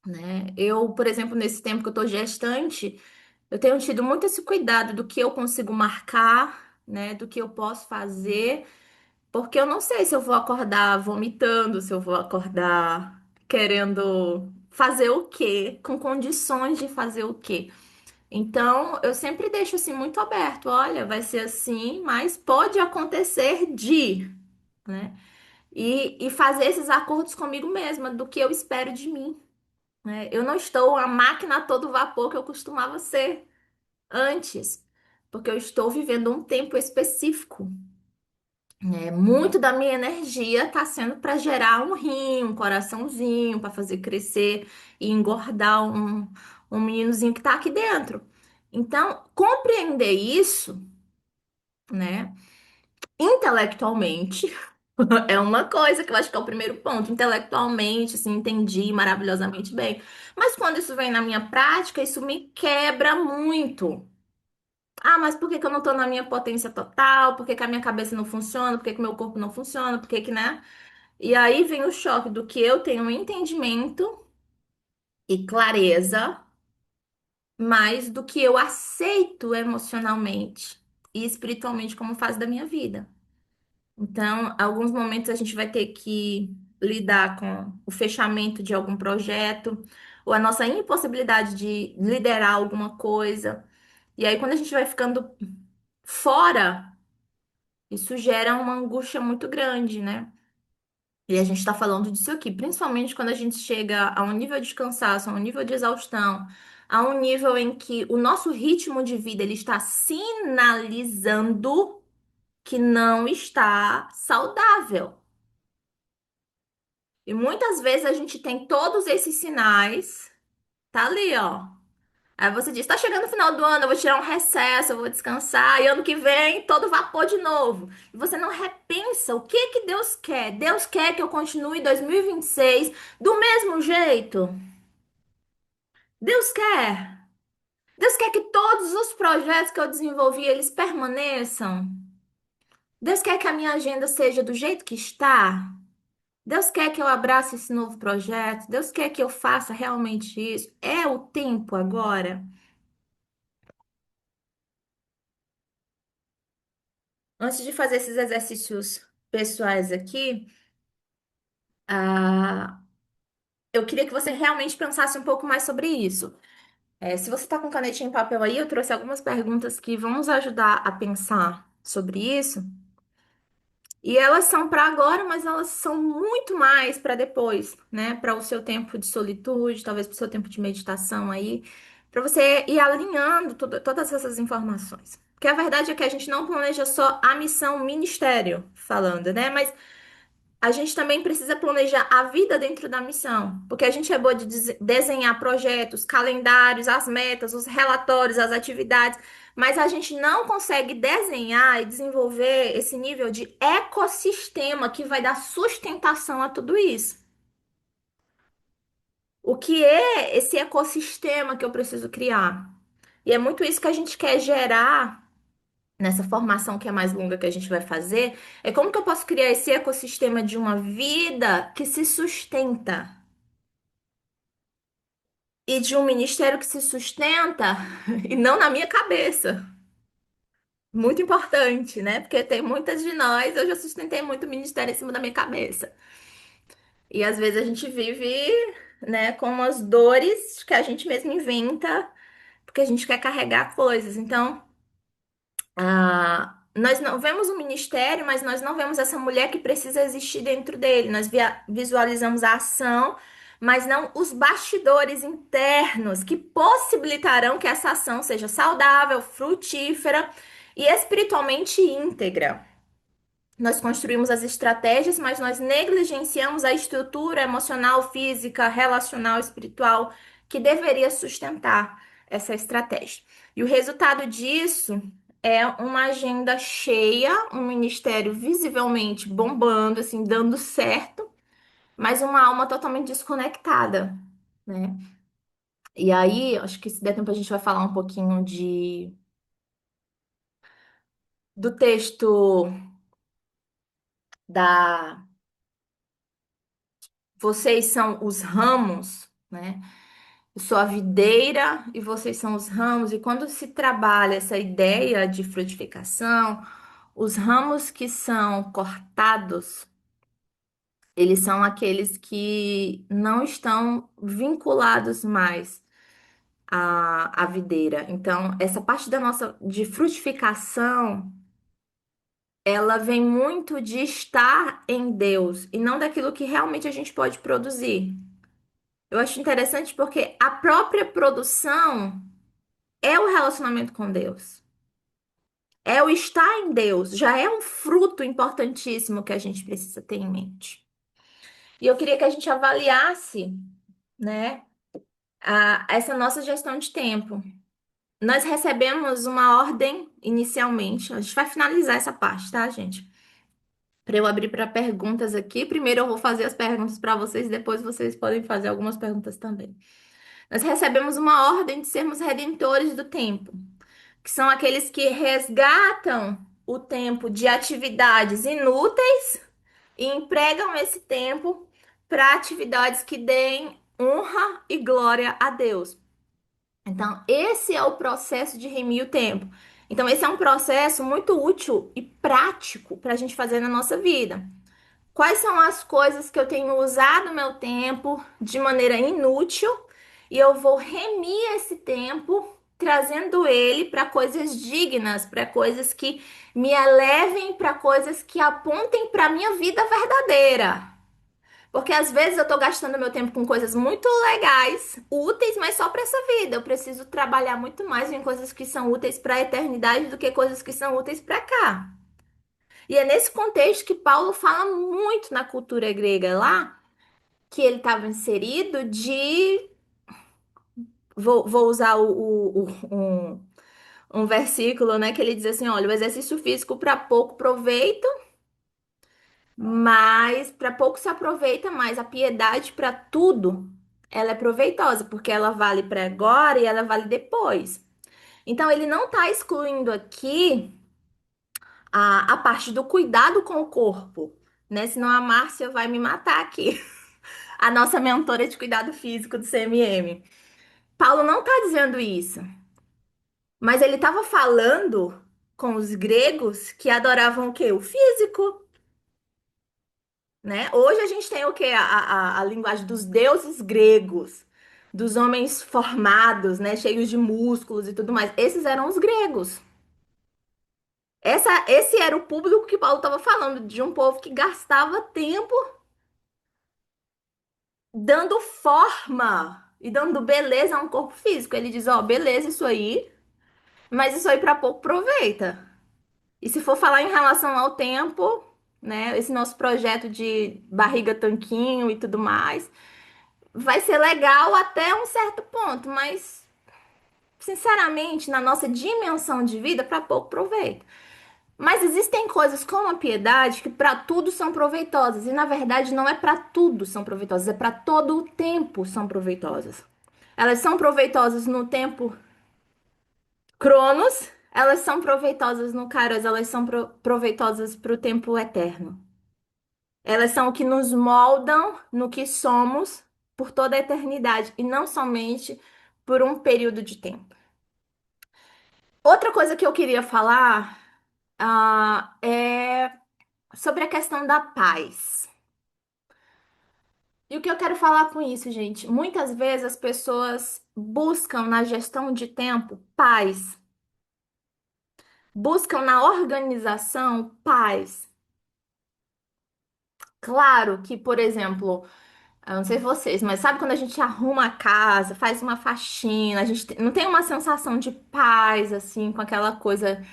né? Eu, por exemplo, nesse tempo que eu tô gestante, eu tenho tido muito esse cuidado do que eu consigo marcar, né? Do que eu posso fazer, porque eu não sei se eu vou acordar vomitando, se eu vou acordar querendo fazer o quê, com condições de fazer o quê. Então, eu sempre deixo assim muito aberto. Olha, vai ser assim, mas pode acontecer de, né? E fazer esses acordos comigo mesma do que eu espero de mim, né? Eu não estou a máquina a todo vapor que eu costumava ser antes, porque eu estou vivendo um tempo específico, né? Muito da minha energia está sendo para gerar um rim, um coraçãozinho, para fazer crescer e engordar um meninozinho que está aqui dentro. Então, compreender isso, né, intelectualmente, é uma coisa que eu acho que é o primeiro ponto. Intelectualmente, assim, entendi maravilhosamente bem. Mas quando isso vem na minha prática, isso me quebra muito. Ah, mas por que que eu não tô na minha potência total? Por que que a minha cabeça não funciona? Por que que meu corpo não funciona? Por que que, né? E aí vem o choque do que eu tenho entendimento e clareza, mais do que eu aceito emocionalmente e espiritualmente como fase da minha vida. Então, alguns momentos a gente vai ter que lidar com o fechamento de algum projeto ou a nossa impossibilidade de liderar alguma coisa. E aí, quando a gente vai ficando fora, isso gera uma angústia muito grande, né? E a gente está falando disso aqui, principalmente quando a gente chega a um nível de cansaço, a um nível de exaustão, a um nível em que o nosso ritmo de vida ele está sinalizando que não está saudável. E muitas vezes a gente tem todos esses sinais, tá ali, ó. Aí você diz, tá chegando o final do ano, eu vou tirar um recesso, eu vou descansar, e ano que vem todo vapor de novo. E você não repensa o que que Deus quer. Deus quer que eu continue em 2026 do mesmo jeito. Deus quer. Deus quer que todos os projetos que eu desenvolvi, eles permaneçam. Deus quer que a minha agenda seja do jeito que está. Deus quer que eu abrace esse novo projeto. Deus quer que eu faça realmente isso. É o tempo agora. Antes de fazer esses exercícios pessoais aqui, ah, eu queria que você realmente pensasse um pouco mais sobre isso. Se você está com canetinha e papel aí, eu trouxe algumas perguntas que vão nos ajudar a pensar sobre isso. E elas são para agora, mas elas são muito mais para depois, né? Para o seu tempo de solitude, talvez para o seu tempo de meditação aí, para você ir alinhando todas essas informações. Porque a verdade é que a gente não planeja só a missão ministério falando, né? Mas a gente também precisa planejar a vida dentro da missão, porque a gente é boa de desenhar projetos, calendários, as metas, os relatórios, as atividades, mas a gente não consegue desenhar e desenvolver esse nível de ecossistema que vai dar sustentação a tudo isso. O que é esse ecossistema que eu preciso criar? E é muito isso que a gente quer gerar nessa formação que é mais longa que a gente vai fazer, é como que eu posso criar esse ecossistema de uma vida que se sustenta e de um ministério que se sustenta e não na minha cabeça. Muito importante, né? Porque tem muitas de nós, eu já sustentei muito ministério em cima da minha cabeça. E às vezes a gente vive, né, com as dores que a gente mesmo inventa, porque a gente quer carregar coisas. Então, nós não vemos o ministério, mas nós não vemos essa mulher que precisa existir dentro dele. Nós visualizamos a ação, mas não os bastidores internos que possibilitarão que essa ação seja saudável, frutífera e espiritualmente íntegra. Nós construímos as estratégias, mas nós negligenciamos a estrutura emocional, física, relacional, espiritual que deveria sustentar essa estratégia. E o resultado disso é uma agenda cheia, um ministério visivelmente bombando, assim, dando certo, mas uma alma totalmente desconectada, né? E aí, acho que se der tempo a gente vai falar um pouquinho do texto da Vocês são os ramos, né? Eu sou a videira e vocês são os ramos. E quando se trabalha essa ideia de frutificação, os ramos que são cortados, eles são aqueles que não estão vinculados mais à videira. Então, essa parte da nossa de frutificação, ela vem muito de estar em Deus e não daquilo que realmente a gente pode produzir. Eu acho interessante porque a própria produção é o relacionamento com Deus. É o estar em Deus. Já é um fruto importantíssimo que a gente precisa ter em mente. E eu queria que a gente avaliasse, né, essa nossa gestão de tempo. Nós recebemos uma ordem inicialmente. A gente vai finalizar essa parte, tá, gente? Para eu abrir para perguntas aqui. Primeiro eu vou fazer as perguntas para vocês, depois vocês podem fazer algumas perguntas também. Nós recebemos uma ordem de sermos redentores do tempo. O que são aqueles que resgatam o tempo de atividades inúteis e empregam esse tempo para atividades que deem honra e glória a Deus. Então, esse é o processo de remir o tempo. Então, esse é um processo muito útil e prático para a gente fazer na nossa vida. Quais são as coisas que eu tenho usado meu tempo de maneira inútil e eu vou remir esse tempo, trazendo ele para coisas dignas, para coisas que me elevem, para coisas que apontem para a minha vida verdadeira. Porque às vezes eu tô gastando meu tempo com coisas muito legais, úteis, mas só para essa vida. Eu preciso trabalhar muito mais em coisas que são úteis para a eternidade do que coisas que são úteis para cá. E é nesse contexto que Paulo fala muito na cultura grega lá, que ele estava inserido de. Vou usar um versículo, né? Que ele diz assim: olha, o exercício físico para pouco proveito, mas para pouco se aproveita, mas a piedade para tudo, ela é proveitosa, porque ela vale para agora e ela vale depois. Então, ele não está excluindo aqui a parte do cuidado com o corpo, né? Senão a Márcia vai me matar aqui, a nossa mentora de cuidado físico do CMM. Paulo não está dizendo isso, mas ele estava falando com os gregos que adoravam o quê? O físico, né? Hoje a gente tem o quê? A linguagem dos deuses gregos, dos homens formados, né? Cheios de músculos e tudo mais. Esses eram os gregos. Esse era o público que Paulo estava falando, de um povo que gastava tempo dando forma e dando beleza a um corpo físico. Ele diz, ó, beleza isso aí, mas isso aí para pouco aproveita. E se for falar em relação ao tempo, né, esse nosso projeto de barriga tanquinho e tudo mais, vai ser legal até um certo ponto, mas sinceramente, na nossa dimensão de vida, para pouco proveito. Mas existem coisas como a piedade que para tudo são proveitosas, e na verdade não é para tudo são proveitosas, é para todo o tempo são proveitosas. Elas são proveitosas no tempo Cronos, elas são proveitosas no Kairos, elas são proveitosas para o tempo eterno. Elas são o que nos moldam no que somos por toda a eternidade e não somente por um período de tempo. Outra coisa que eu queria falar, é sobre a questão da paz. E o que eu quero falar com isso, gente? Muitas vezes as pessoas buscam na gestão de tempo paz, buscam na organização paz. Claro que, por exemplo, eu não sei vocês, mas sabe quando a gente arruma a casa, faz uma faxina, a gente não tem uma sensação de paz, assim, com aquela coisa.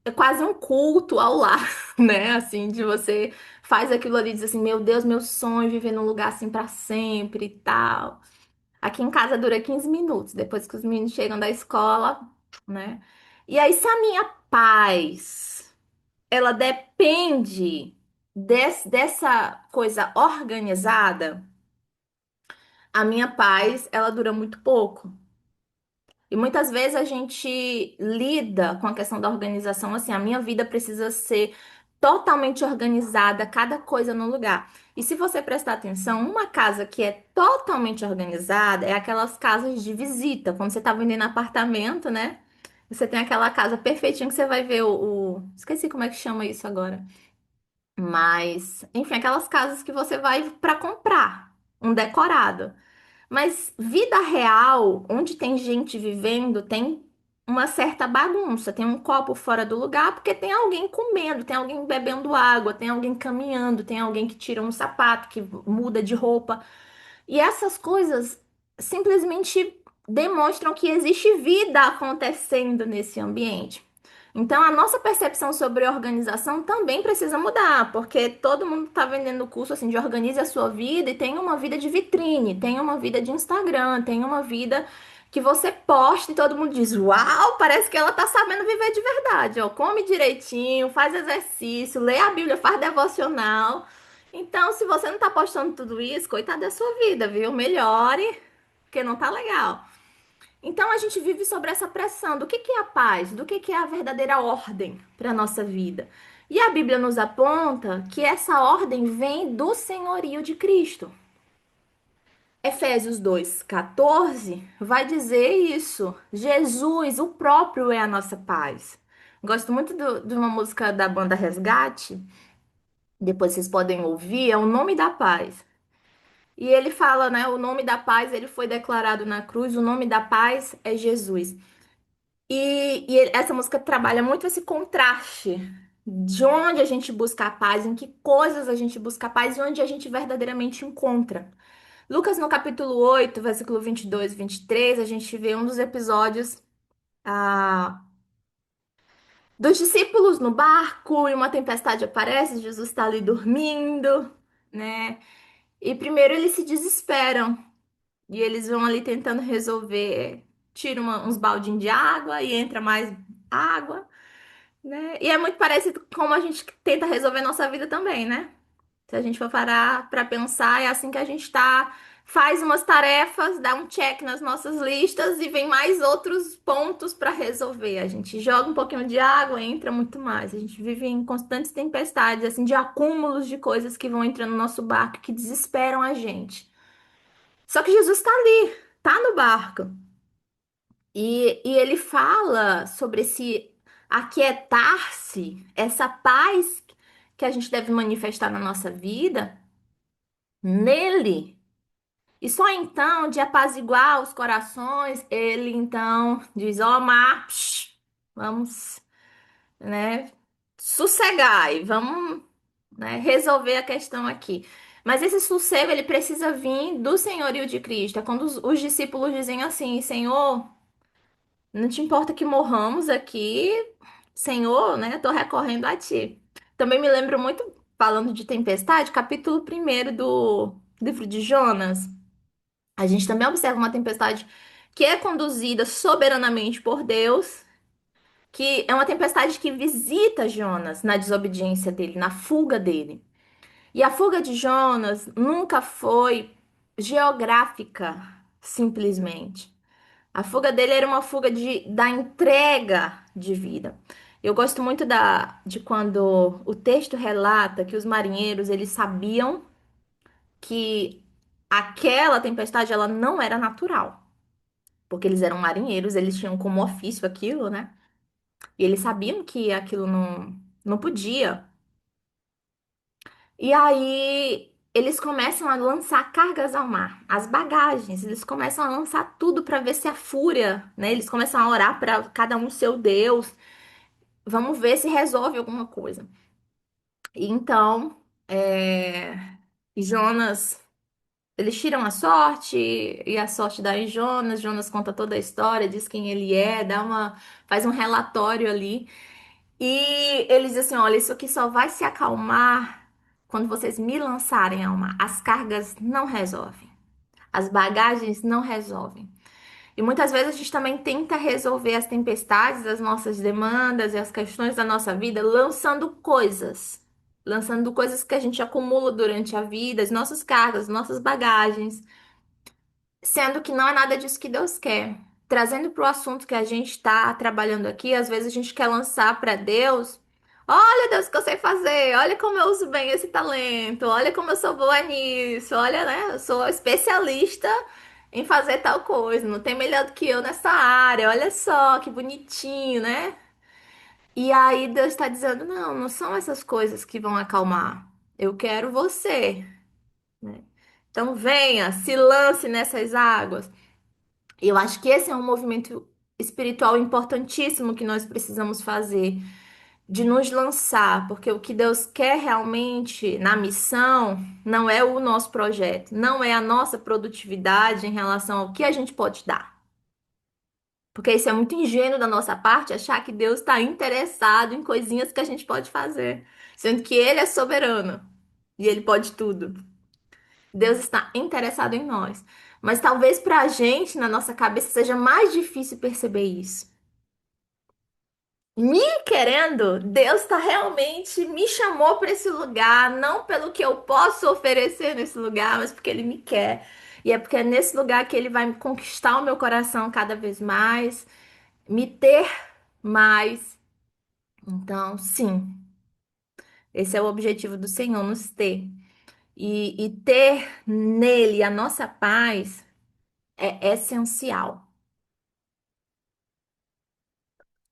É quase um culto ao lar, né? Assim, de você faz aquilo ali e diz assim: Meu Deus, meu sonho é viver num lugar assim pra sempre e tal. Aqui em casa dura 15 minutos, depois que os meninos chegam da escola, né? E aí, se a minha paz, ela depende dessa coisa organizada, a minha paz, ela dura muito pouco. E muitas vezes a gente lida com a questão da organização assim, a minha vida precisa ser totalmente organizada, cada coisa no lugar. E se você prestar atenção, uma casa que é totalmente organizada é aquelas casas de visita, quando você tá vendendo apartamento, né? Você tem aquela casa perfeitinha que você vai ver Esqueci como é que chama isso agora. Mas, enfim, aquelas casas que você vai para comprar, um decorado. Mas vida real, onde tem gente vivendo, tem uma certa bagunça. Tem um copo fora do lugar porque tem alguém comendo, tem alguém bebendo água, tem alguém caminhando, tem alguém que tira um sapato, que muda de roupa. E essas coisas simplesmente demonstram que existe vida acontecendo nesse ambiente. Então, a nossa percepção sobre organização também precisa mudar, porque todo mundo está vendendo curso assim de organize a sua vida e tem uma vida de vitrine, tem uma vida de Instagram, tem uma vida que você posta e todo mundo diz: Uau, parece que ela tá sabendo viver de verdade, ó, come direitinho, faz exercício, lê a Bíblia, faz devocional. Então, se você não tá postando tudo isso, coitada da sua vida, viu? Melhore, porque não tá legal. Então a gente vive sobre essa pressão do que é a paz, do que é a verdadeira ordem para a nossa vida. E a Bíblia nos aponta que essa ordem vem do senhorio de Cristo. Efésios 2:14 vai dizer isso. Jesus, o próprio, é a nossa paz. Gosto muito de uma música da banda Resgate, depois vocês podem ouvir, é o Nome da Paz. E ele fala, né, o nome da paz, ele foi declarado na cruz, o nome da paz é Jesus. Essa música trabalha muito esse contraste de onde a gente busca a paz, em que coisas a gente busca a paz e onde a gente verdadeiramente encontra. Lucas, no capítulo 8, versículo 22 e 23, a gente vê um dos episódios ah, dos discípulos no barco e uma tempestade aparece, Jesus está ali dormindo, né? E primeiro eles se desesperam e eles vão ali tentando resolver, tira uns baldinhos de água e entra mais água, né? E é muito parecido com como a gente tenta resolver nossa vida também, né? Se a gente for parar para pensar, é assim que a gente tá, faz umas tarefas, dá um check nas nossas listas e vem mais outros pontos para resolver. A gente joga um pouquinho de água, entra muito mais. A gente vive em constantes tempestades, assim, de acúmulos de coisas que vão entrando no nosso barco que desesperam a gente. Só que Jesus está ali, tá no barco. E ele fala sobre esse aquietar-se, essa paz que a gente deve manifestar na nossa vida nele. E só então, de apaziguar os corações, ele então diz: Ó, mar, vamos, né, sossegar e vamos, né, resolver a questão aqui. Mas esse sossego, ele precisa vir do senhorio de Cristo. É quando os discípulos dizem assim: Senhor, não te importa que morramos aqui, Senhor, né, tô recorrendo a ti. Também me lembro muito, falando de tempestade, capítulo 1 do livro de Jonas. A gente também observa uma tempestade que é conduzida soberanamente por Deus, que é uma tempestade que visita Jonas na desobediência dele, na fuga dele. E a fuga de Jonas nunca foi geográfica, simplesmente. A fuga dele era uma fuga da entrega de vida. Eu gosto muito de quando o texto relata que os marinheiros eles sabiam que aquela tempestade ela não era natural. Porque eles eram marinheiros, eles tinham como ofício aquilo, né? E eles sabiam que aquilo não podia. E aí eles começam a lançar cargas ao mar, as bagagens, eles começam a lançar tudo para ver se a fúria, né? Eles começam a orar para cada um seu Deus. Vamos ver se resolve alguma coisa. E então, Jonas, eles tiram a sorte e a sorte dá em Jonas. Jonas conta toda a história, diz quem ele é, faz um relatório ali. E ele diz assim: olha, isso aqui só vai se acalmar quando vocês me lançarem ao mar. As cargas não resolvem, as bagagens não resolvem. E muitas vezes a gente também tenta resolver as tempestades, as nossas demandas e as questões da nossa vida lançando coisas que a gente acumula durante a vida, as nossas cargas, as nossas bagagens. Sendo que não é nada disso que Deus quer. Trazendo para o assunto que a gente está trabalhando aqui, às vezes a gente quer lançar para Deus. Olha, Deus, o que eu sei fazer. Olha como eu uso bem esse talento. Olha como eu sou boa nisso. Olha, né? Eu sou especialista em fazer tal coisa. Não tem melhor do que eu nessa área. Olha só que bonitinho, né? E aí Deus está dizendo: não, não são essas coisas que vão acalmar. Eu quero você, né? Então venha, se lance nessas águas. Eu acho que esse é um movimento espiritual importantíssimo que nós precisamos fazer, de nos lançar, porque o que Deus quer realmente na missão não é o nosso projeto, não é a nossa produtividade em relação ao que a gente pode dar. Porque isso é muito ingênuo da nossa parte, achar que Deus está interessado em coisinhas que a gente pode fazer, sendo que Ele é soberano e Ele pode tudo. Deus está interessado em nós. Mas talvez para a gente, na nossa cabeça, seja mais difícil perceber isso. Me querendo, Deus está realmente me chamou para esse lugar, não pelo que eu posso oferecer nesse lugar, mas porque Ele me quer. E é porque é nesse lugar que ele vai conquistar o meu coração cada vez mais, me ter mais. Então, sim, esse é o objetivo do Senhor, nos ter. E ter nele a nossa paz é essencial.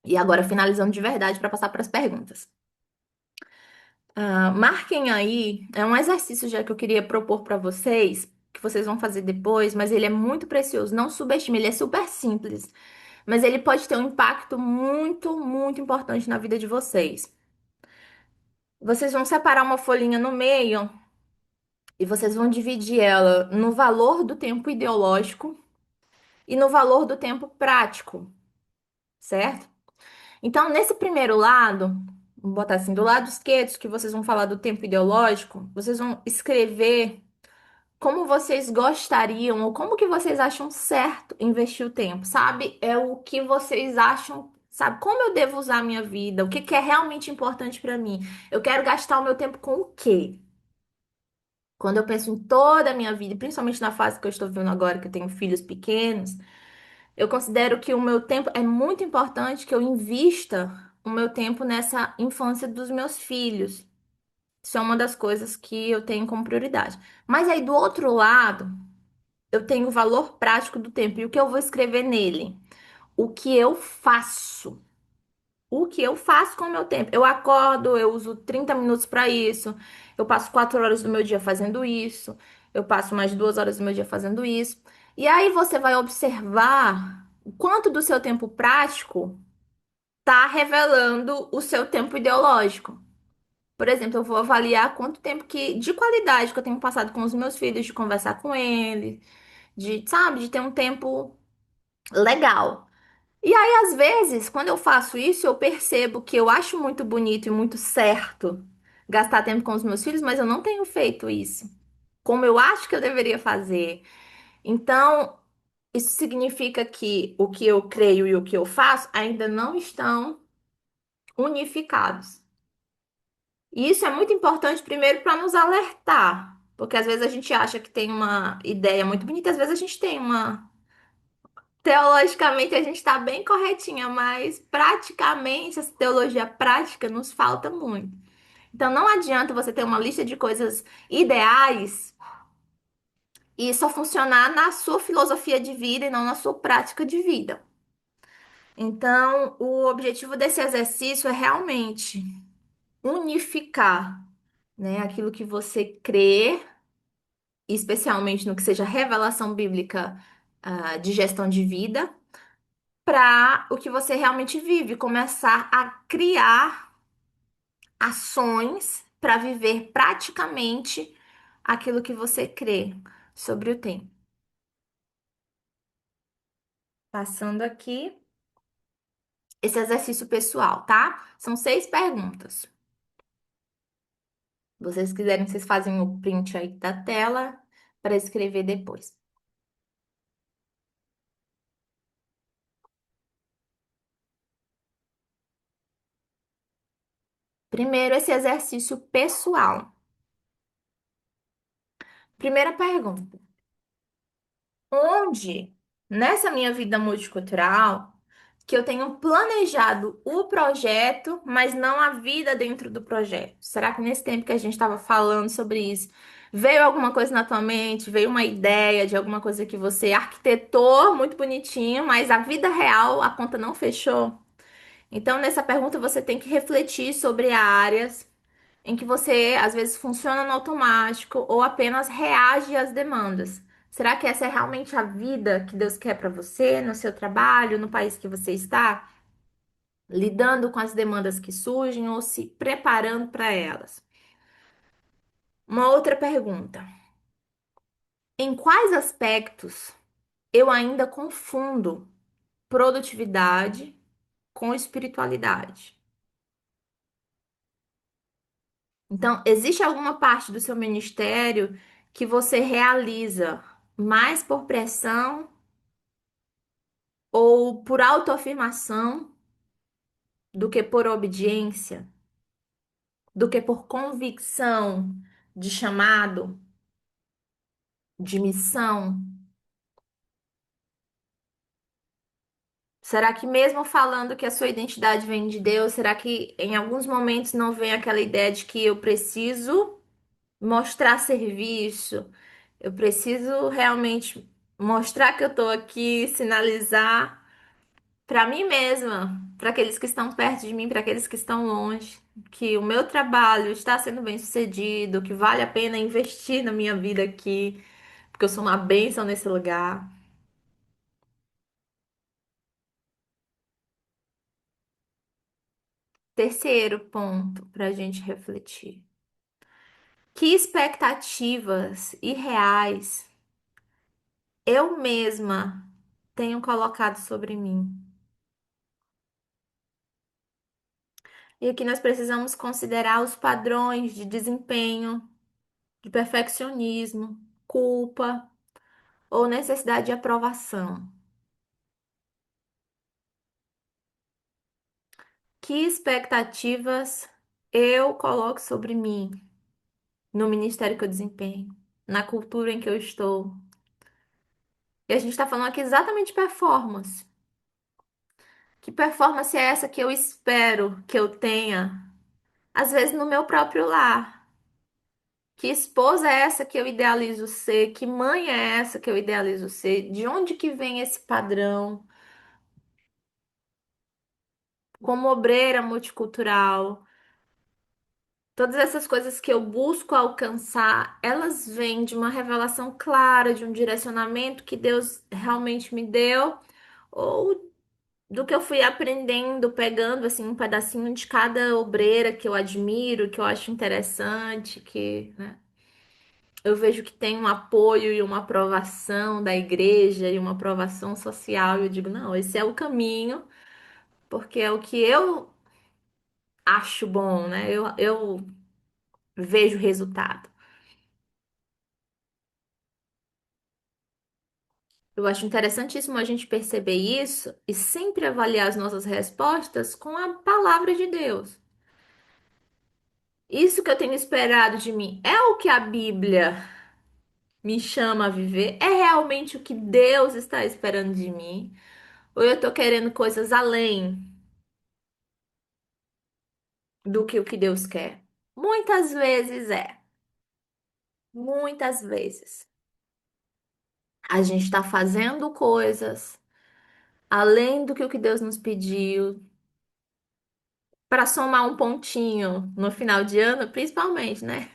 E agora, finalizando de verdade para passar para as perguntas. Marquem aí, é um exercício já que eu queria propor para vocês, que vocês vão fazer depois, mas ele é muito precioso, não subestime, ele é super simples, mas ele pode ter um impacto muito, muito importante na vida de vocês. Vocês vão separar uma folhinha no meio e vocês vão dividir ela no valor do tempo ideológico e no valor do tempo prático, certo? Então, nesse primeiro lado, vou botar assim, do lado esquerdo, que vocês vão falar do tempo ideológico, vocês vão escrever como vocês gostariam ou como que vocês acham certo investir o tempo, sabe? É o que vocês acham, sabe? Como eu devo usar a minha vida? O que que é realmente importante pra mim? Eu quero gastar o meu tempo com o quê? Quando eu penso em toda a minha vida, principalmente na fase que eu estou vivendo agora, que eu tenho filhos pequenos, eu considero que o meu tempo é muito importante que eu invista o meu tempo nessa infância dos meus filhos. Isso é uma das coisas que eu tenho como prioridade. Mas aí do outro lado, eu tenho o valor prático do tempo. E o que eu vou escrever nele? O que eu faço? O que eu faço com o meu tempo? Eu acordo, eu uso 30 minutos para isso, eu passo 4 horas do meu dia fazendo isso, eu passo mais 2 horas do meu dia fazendo isso. E aí você vai observar o quanto do seu tempo prático está revelando o seu tempo ideológico. Por exemplo, eu vou avaliar quanto tempo que, de qualidade que eu tenho passado com os meus filhos, de conversar com eles, de, sabe, de ter um tempo legal. E aí, às vezes, quando eu faço isso, eu percebo que eu acho muito bonito e muito certo gastar tempo com os meus filhos, mas eu não tenho feito isso como eu acho que eu deveria fazer. Então, isso significa que o que eu creio e o que eu faço ainda não estão unificados. E isso é muito importante, primeiro, para nos alertar, porque às vezes a gente acha que tem uma ideia muito bonita, às vezes a gente tem uma. Teologicamente a gente está bem corretinha, mas praticamente essa teologia prática nos falta muito. Então não adianta você ter uma lista de coisas ideais e só funcionar na sua filosofia de vida e não na sua prática de vida. Então, o objetivo desse exercício é realmente unificar, né, aquilo que você crê, especialmente no que seja revelação bíblica, de gestão de vida para o que você realmente vive, começar a criar ações para viver praticamente aquilo que você crê sobre o tempo. Passando aqui esse exercício pessoal, tá? São 6 perguntas. Se vocês quiserem, vocês fazem o print aí da tela para escrever depois. Primeiro, esse exercício pessoal. Primeira pergunta. Onde, nessa minha vida multicultural, que eu tenho planejado o projeto, mas não a vida dentro do projeto? Será que nesse tempo que a gente estava falando sobre isso, veio alguma coisa na tua mente, veio uma ideia de alguma coisa que você arquitetou muito bonitinho, mas a vida real, a conta não fechou? Então, nessa pergunta, você tem que refletir sobre áreas em que você às vezes funciona no automático ou apenas reage às demandas. Será que essa é realmente a vida que Deus quer para você, no seu trabalho, no país que você está? Lidando com as demandas que surgem ou se preparando para elas? Uma outra pergunta: em quais aspectos eu ainda confundo produtividade com espiritualidade? Então, existe alguma parte do seu ministério que você realiza mais por pressão ou por autoafirmação do que por obediência, do que por convicção de chamado? de missão? Será que mesmo falando que a sua identidade vem de Deus, será que em alguns momentos não vem aquela ideia de que eu preciso mostrar serviço? Eu preciso realmente mostrar que eu tô aqui, sinalizar para mim mesma, para aqueles que estão perto de mim, para aqueles que estão longe, que o meu trabalho está sendo bem sucedido, que vale a pena investir na minha vida aqui, porque eu sou uma bênção nesse lugar. Terceiro ponto para a gente refletir. Que expectativas irreais eu mesma tenho colocado sobre mim? E aqui nós precisamos considerar os padrões de desempenho, de perfeccionismo, culpa ou necessidade de aprovação. Que expectativas eu coloco sobre mim no ministério que eu desempenho, na cultura em que eu estou? E a gente está falando aqui exatamente de performance. Que performance é essa que eu espero que eu tenha, às vezes no meu próprio lar? Que esposa é essa que eu idealizo ser? Que mãe é essa que eu idealizo ser? De onde que vem esse padrão? Como obreira multicultural, todas essas coisas que eu busco alcançar, elas vêm de uma revelação clara, de um direcionamento que Deus realmente me deu, ou do que eu fui aprendendo, pegando assim um pedacinho de cada obreira que eu admiro, que eu acho interessante, que, né, eu vejo que tem um apoio e uma aprovação da igreja e uma aprovação social, e eu digo, não, esse é o caminho, porque é o que eu acho bom, né? Eu vejo resultado. Eu acho interessantíssimo a gente perceber isso e sempre avaliar as nossas respostas com a palavra de Deus. Isso que eu tenho esperado de mim é o que a Bíblia me chama a viver? É realmente o que Deus está esperando de mim? Ou eu tô querendo coisas além do que o que Deus quer? Muitas vezes é. Muitas vezes. A gente está fazendo coisas além do que o que Deus nos pediu, para somar um pontinho no final de ano, principalmente, né?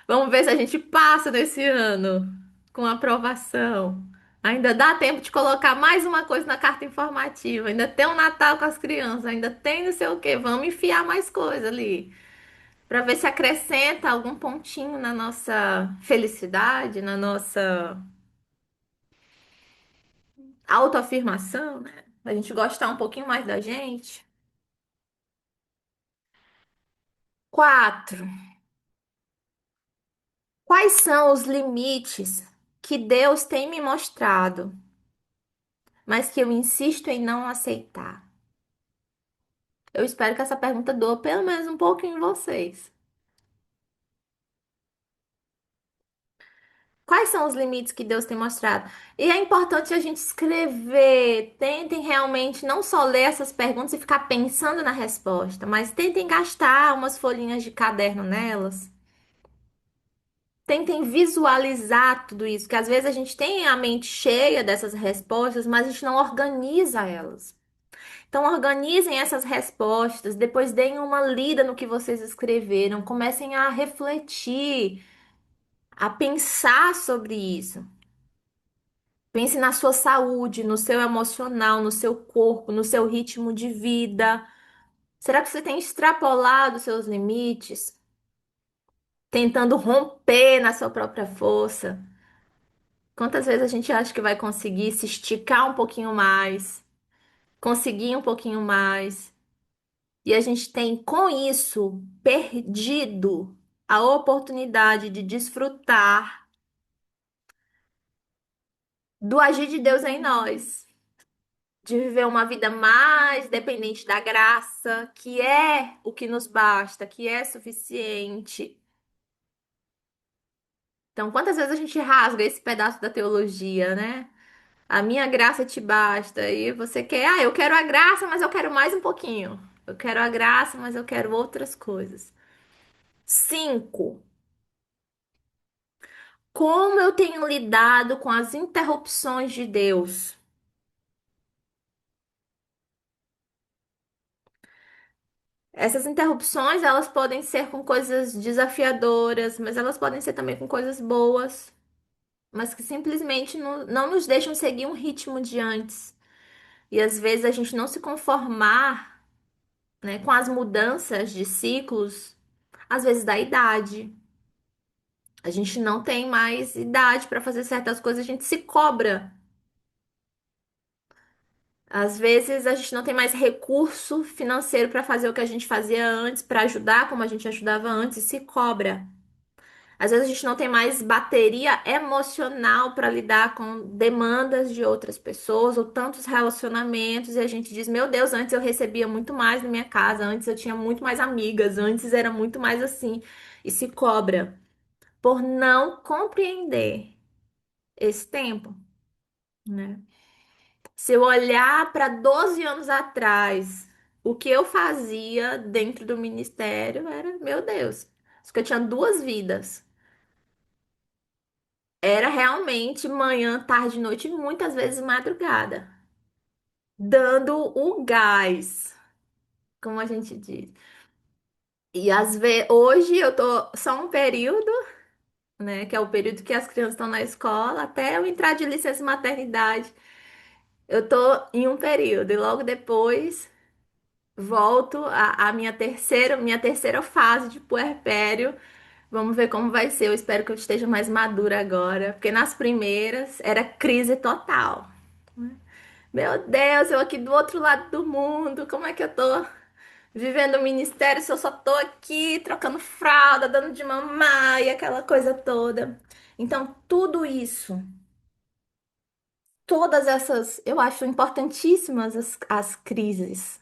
Vamos ver se a gente passa desse ano com aprovação. Ainda dá tempo de colocar mais uma coisa na carta informativa. Ainda tem um Natal com as crianças, ainda tem não sei o quê. Vamos enfiar mais coisa ali para ver se acrescenta algum pontinho na nossa felicidade, na nossa autoafirmação, né? A gente gostar um pouquinho mais da gente. Quatro. Quais são os limites que Deus tem me mostrado, mas que eu insisto em não aceitar? Eu espero que essa pergunta doa pelo menos um pouquinho em vocês. Quais são os limites que Deus tem mostrado? E é importante a gente escrever. Tentem realmente não só ler essas perguntas e ficar pensando na resposta, mas tentem gastar umas folhinhas de caderno nelas. Tentem visualizar tudo isso, que às vezes a gente tem a mente cheia dessas respostas, mas a gente não organiza elas. Então, organizem essas respostas, depois deem uma lida no que vocês escreveram, comecem a refletir, a pensar sobre isso. Pense na sua saúde, no seu emocional, no seu corpo, no seu ritmo de vida. Será que você tem extrapolado seus limites, tentando romper na sua própria força? Quantas vezes a gente acha que vai conseguir se esticar um pouquinho mais, conseguir um pouquinho mais? E a gente tem, com isso, perdido a oportunidade de desfrutar do agir de Deus em nós, de viver uma vida mais dependente da graça, que é o que nos basta, que é suficiente. Então, quantas vezes a gente rasga esse pedaço da teologia, né? A minha graça te basta. E você quer, eu quero a graça, mas eu quero mais um pouquinho. Eu quero a graça, mas eu quero outras coisas. 5. Como eu tenho lidado com as interrupções de Deus? Essas interrupções, elas podem ser com coisas desafiadoras, mas elas podem ser também com coisas boas, mas que simplesmente não nos deixam seguir um ritmo de antes. E às vezes a gente não se conformar, né, com as mudanças de ciclos, às vezes da idade. A gente não tem mais idade para fazer certas coisas, a gente se cobra. Às vezes a gente não tem mais recurso financeiro para fazer o que a gente fazia antes, para ajudar como a gente ajudava antes, e se cobra. Às vezes a gente não tem mais bateria emocional para lidar com demandas de outras pessoas ou tantos relacionamentos, e a gente diz: Meu Deus, antes eu recebia muito mais na minha casa, antes eu tinha muito mais amigas, antes era muito mais assim, e se cobra por não compreender esse tempo, né? Se eu olhar para 12 anos atrás, o que eu fazia dentro do ministério era, meu Deus, acho que eu tinha duas vidas. Era realmente manhã, tarde, noite e muitas vezes madrugada, dando o gás, como a gente diz. E às vezes, hoje eu tô só um período, né, que é o período que as crianças estão na escola, até eu entrar de licença maternidade. Eu tô em um período e logo depois volto à minha terceira fase de puerpério. Vamos ver como vai ser. Eu espero que eu esteja mais madura agora, porque nas primeiras era crise total. Meu Deus, eu aqui do outro lado do mundo, como é que eu tô vivendo o ministério se eu só tô aqui trocando fralda, dando de mamar e aquela coisa toda? Então, tudo isso, todas essas, eu acho importantíssimas as crises.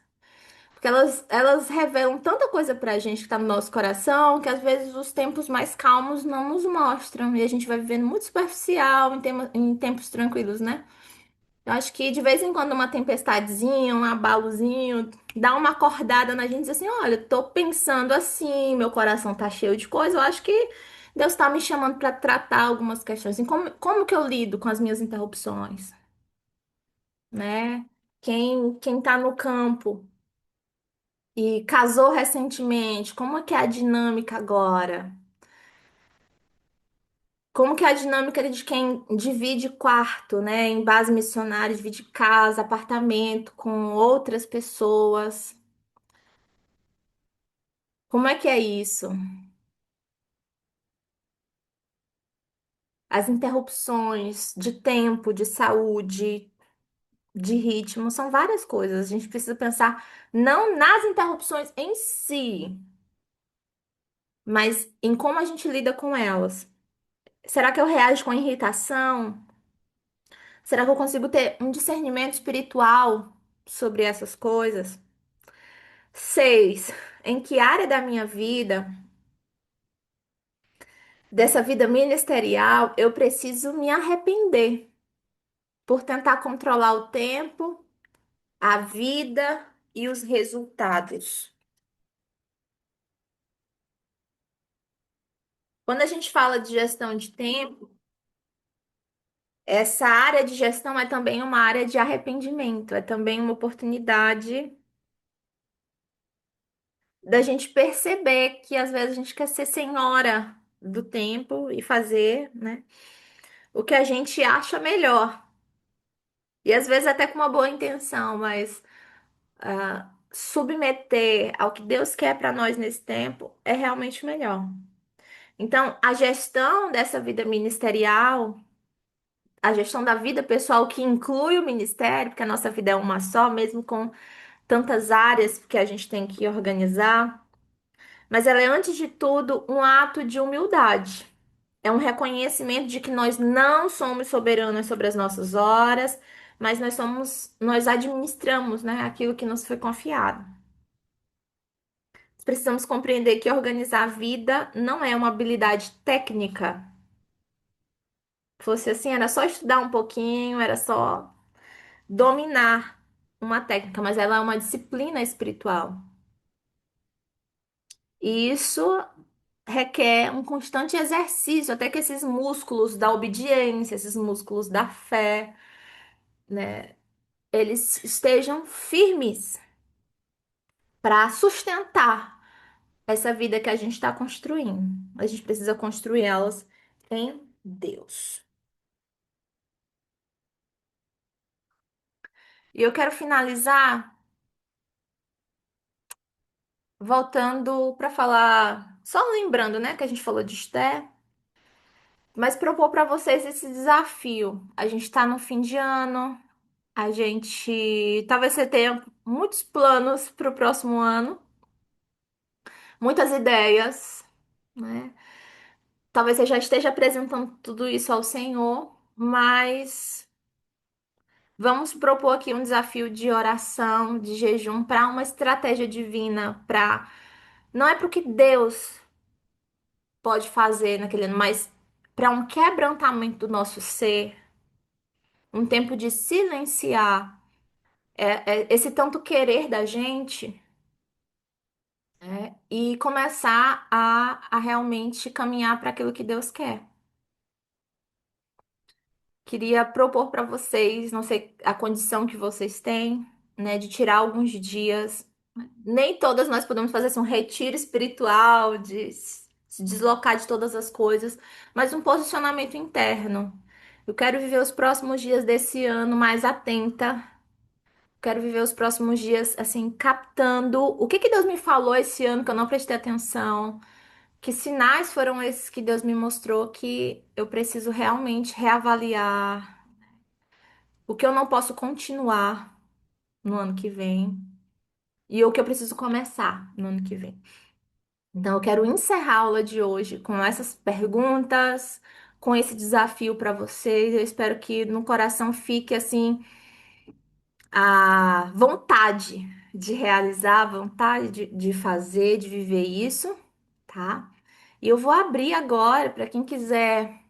Porque elas revelam tanta coisa pra gente que tá no nosso coração, que às vezes os tempos mais calmos não nos mostram. E a gente vai vivendo muito superficial em tempos tranquilos, né? Eu acho que de vez em quando uma tempestadezinha, um abalozinho, dá uma acordada na gente e diz assim: olha, tô pensando assim, meu coração tá cheio de coisa. Eu acho que Deus tá me chamando pra tratar algumas questões. Assim, como que eu lido com as minhas interrupções, né? Quem tá no campo e casou recentemente, como é que é a dinâmica agora? Como que é a dinâmica de quem divide quarto, né? Em base missionária, divide casa, apartamento com outras pessoas? Como é que é isso? As interrupções de tempo, de saúde, de ritmo, são várias coisas. A gente precisa pensar não nas interrupções em si, mas em como a gente lida com elas. Será que eu reajo com irritação? Será que eu consigo ter um discernimento espiritual sobre essas coisas? 6. Em que área da minha vida, dessa vida ministerial, eu preciso me arrepender por tentar controlar o tempo, a vida e os resultados? Quando a gente fala de gestão de tempo, essa área de gestão é também uma área de arrependimento, é também uma oportunidade da gente perceber que às vezes a gente quer ser senhora do tempo e fazer, né, o que a gente acha melhor. E às vezes até com uma boa intenção, mas submeter ao que Deus quer para nós nesse tempo é realmente melhor. Então, a gestão dessa vida ministerial, a gestão da vida pessoal que inclui o ministério, porque a nossa vida é uma só, mesmo com tantas áreas que a gente tem que organizar, mas ela é, antes de tudo, um ato de humildade. É um reconhecimento de que nós não somos soberanos sobre as nossas horas, mas nós administramos, né, aquilo que nos foi confiado. Precisamos compreender que organizar a vida não é uma habilidade técnica, Fosse assim, era só estudar um pouquinho, era só dominar uma técnica, mas ela é uma disciplina espiritual. E isso requer um constante exercício, até que esses músculos da obediência, esses músculos da fé, né, eles estejam firmes para sustentar essa vida que a gente está construindo. A gente precisa construir elas em Deus. E eu quero finalizar voltando para falar, só lembrando, né, que a gente falou de Esther, mas propor para vocês esse desafio. A gente está no fim de ano, a gente talvez você tenha muitos planos para o próximo ano, muitas ideias, né? Talvez você já esteja apresentando tudo isso ao Senhor, mas vamos propor aqui um desafio de oração, de jejum, para uma estratégia divina, para não é para o que Deus pode fazer naquele ano, mas para um quebrantamento do nosso ser, um tempo de silenciar esse tanto querer da gente, né, e começar a realmente caminhar para aquilo que Deus quer. Queria propor para vocês, não sei a condição que vocês têm, né, de tirar alguns dias. Nem todas nós podemos fazer assim, um retiro espiritual, de se deslocar de todas as coisas, mas um posicionamento interno. Eu quero viver os próximos dias desse ano mais atenta. Quero viver os próximos dias assim, captando o que que Deus me falou esse ano que eu não prestei atenção. Que sinais foram esses que Deus me mostrou que eu preciso realmente reavaliar? O que eu não posso continuar no ano que vem e o que eu preciso começar no ano que vem. Então, eu quero encerrar a aula de hoje com essas perguntas, com esse desafio para vocês. Eu espero que no coração fique assim a vontade de realizar, a vontade de fazer, de viver isso, tá? E eu vou abrir agora para quem quiser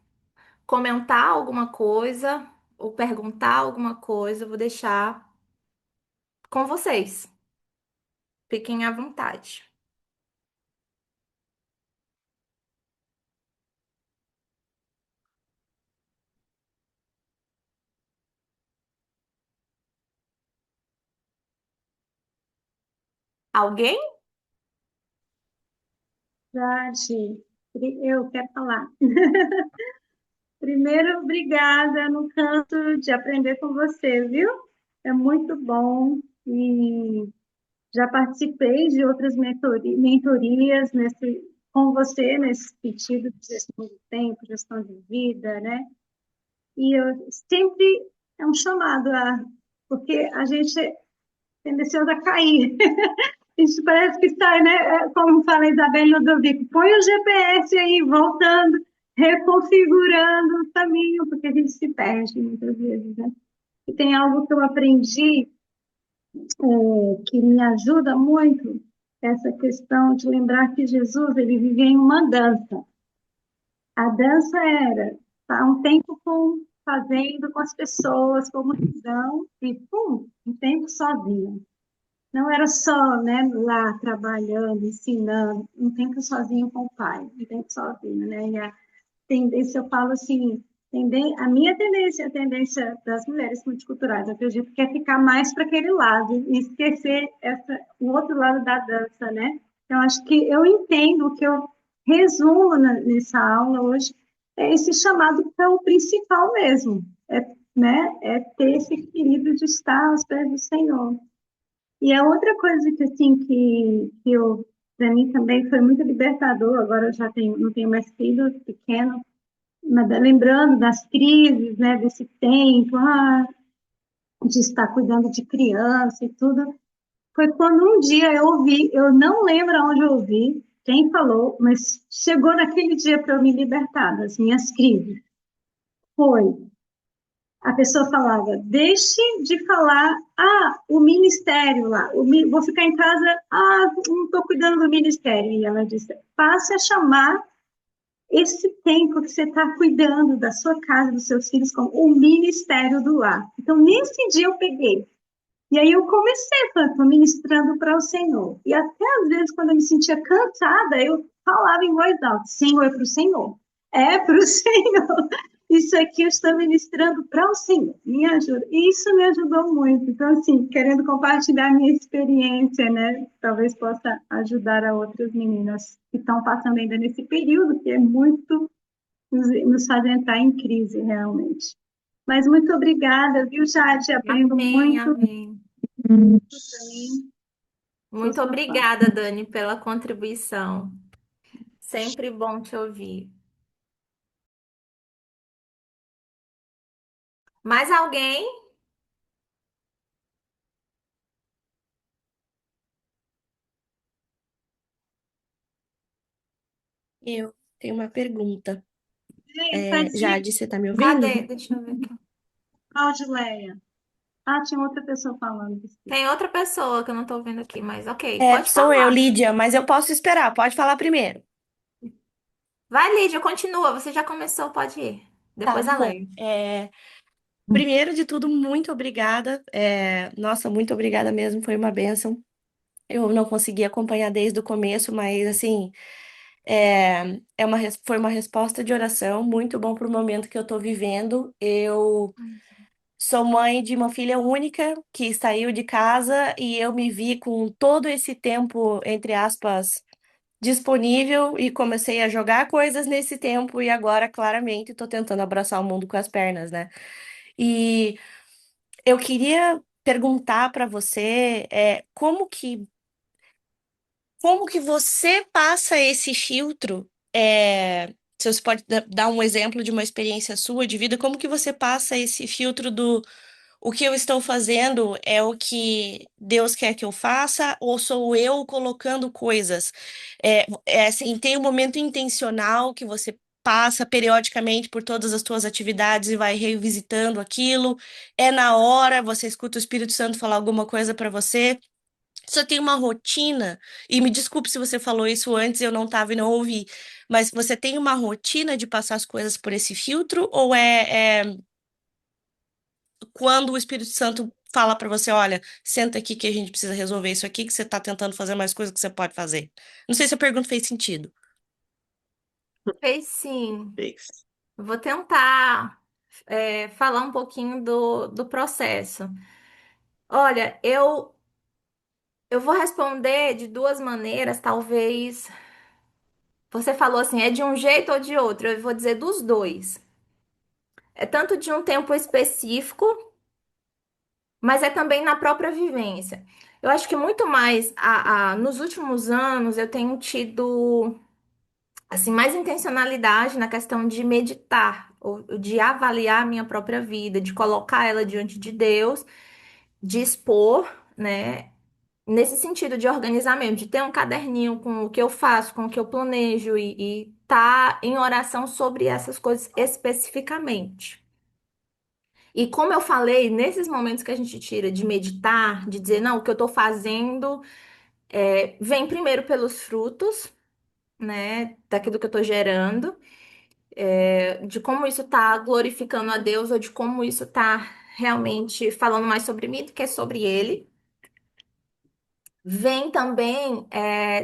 comentar alguma coisa ou perguntar alguma coisa, eu vou deixar com vocês. Fiquem à vontade. Alguém? Verdade. Eu quero falar. Primeiro, obrigada, não canso de aprender com você, viu? É muito bom e já participei de outras mentorias com você nesse sentido de gestão de tempo, gestão de vida, né? E eu sempre é um chamado porque a gente é tendencioso a cair. Isso parece que sai, né? Como fala a Isabelle Ludovico, põe o GPS aí, voltando, reconfigurando o caminho, porque a gente se perde muitas vezes, né? E tem algo que eu aprendi, que me ajuda muito, essa questão de lembrar que Jesus, ele vivia em uma dança. A dança era tá, um tempo fazendo com as pessoas, com multidão, e pum, um tempo sozinho. Não era só, né, lá trabalhando, ensinando, um tempo sozinho com o pai, um tempo sozinho, né? E a tendência, eu falo assim, a minha tendência, a tendência das mulheres multiculturais, eu acredito que é ficar mais para aquele lado e esquecer o outro lado da dança, né? Então, acho que eu entendo o que eu resumo nessa aula hoje, é esse chamado que é o principal mesmo, né? É ter esse equilíbrio de estar aos pés do Senhor. E a outra coisa que, assim, que eu, para mim também foi muito libertador, agora eu já tenho, não tenho mais filhos pequenos, mas lembrando das crises, né, desse tempo, de estar cuidando de criança e tudo, foi quando um dia eu ouvi, eu não lembro onde eu ouvi, quem falou, mas chegou naquele dia para eu me libertar das minhas crises. Foi a pessoa falava, deixe de falar, o ministério lá, vou ficar em casa, não estou cuidando do ministério. E ela disse, passe a chamar esse tempo que você está cuidando da sua casa, dos seus filhos, como o ministério do lar. Então, nesse dia eu peguei. E aí eu comecei, falando, ministrando para o Senhor. E até às vezes, quando eu me sentia cansada, eu falava em voz alta, Senhor, é para o Senhor. É para o Senhor. Isso aqui eu estou ministrando para o Senhor. Me ajuda. E isso me ajudou muito. Então, assim, querendo compartilhar a minha experiência, né? Talvez possa ajudar a outras meninas que estão passando ainda nesse período, que é muito, nos faz entrar em crise, realmente. Mas muito obrigada, viu, Jade? Aprendo Amém, muito amém. também. Sou Muito sua fã. obrigada, Dani, pela contribuição. Sempre bom te ouvir. Mais alguém? Eu tenho uma pergunta. Tadinha, Jade, você tá me ouvindo? Cadê? Deixa eu ver aqui. Claudileia. Ah, tinha outra pessoa falando. Tem outra pessoa que eu não tô vendo aqui, mas ok, pode Sou eu, falar. Lídia, mas eu posso esperar. Pode falar primeiro. Vai, Lídia, continua. Você já começou, pode ir. Tá Depois a bom. Leia. Primeiro de tudo, muito obrigada. Nossa, muito obrigada mesmo. Foi uma bênção. Eu não consegui acompanhar desde o começo, mas assim, foi uma resposta de oração muito bom para o momento que eu tô vivendo. Eu sou mãe de uma filha única que saiu de casa e eu me vi com todo esse tempo, entre aspas, disponível e comecei a jogar coisas nesse tempo e agora claramente estou tentando abraçar o mundo com as pernas, né? E eu queria perguntar para você, como que você passa esse filtro? Se você pode dar um exemplo de uma experiência sua de vida, como que você passa esse filtro do o que eu estou fazendo é o que Deus quer que eu faça, ou sou eu colocando coisas? Assim, tem um momento intencional que você passa periodicamente por todas as tuas atividades e vai revisitando aquilo. É na hora, você escuta o Espírito Santo falar alguma coisa para você. Só tem uma rotina, e me desculpe se você falou isso antes, eu não estava e não ouvi, mas você tem uma rotina de passar as coisas por esse filtro, ou quando o Espírito Santo fala pra você, olha, senta aqui que a gente precisa resolver isso aqui, que você tá tentando fazer mais coisas que você pode fazer. Não sei se a pergunta fez sentido. Fez sim. Fez. Vou tentar falar um pouquinho do processo. Olha, eu vou responder de duas maneiras, talvez. Você falou assim, é de um jeito ou de outro. Eu vou dizer dos dois. É tanto de um tempo específico, mas é também na própria vivência. Eu acho que muito mais nos últimos anos eu tenho tido assim mais intencionalidade na questão de meditar, ou de avaliar a minha própria vida, de colocar ela diante de Deus, de expor, né? Nesse sentido de organizamento, de ter um caderninho com o que eu faço, com o que eu planejo e tá em oração sobre essas coisas especificamente. E como eu falei, nesses momentos que a gente tira de meditar, de dizer, não, o que eu tô fazendo vem primeiro pelos frutos, né, daquilo que eu tô gerando, de como isso tá glorificando a Deus ou de como isso tá realmente falando mais sobre mim do que sobre Ele. Vem também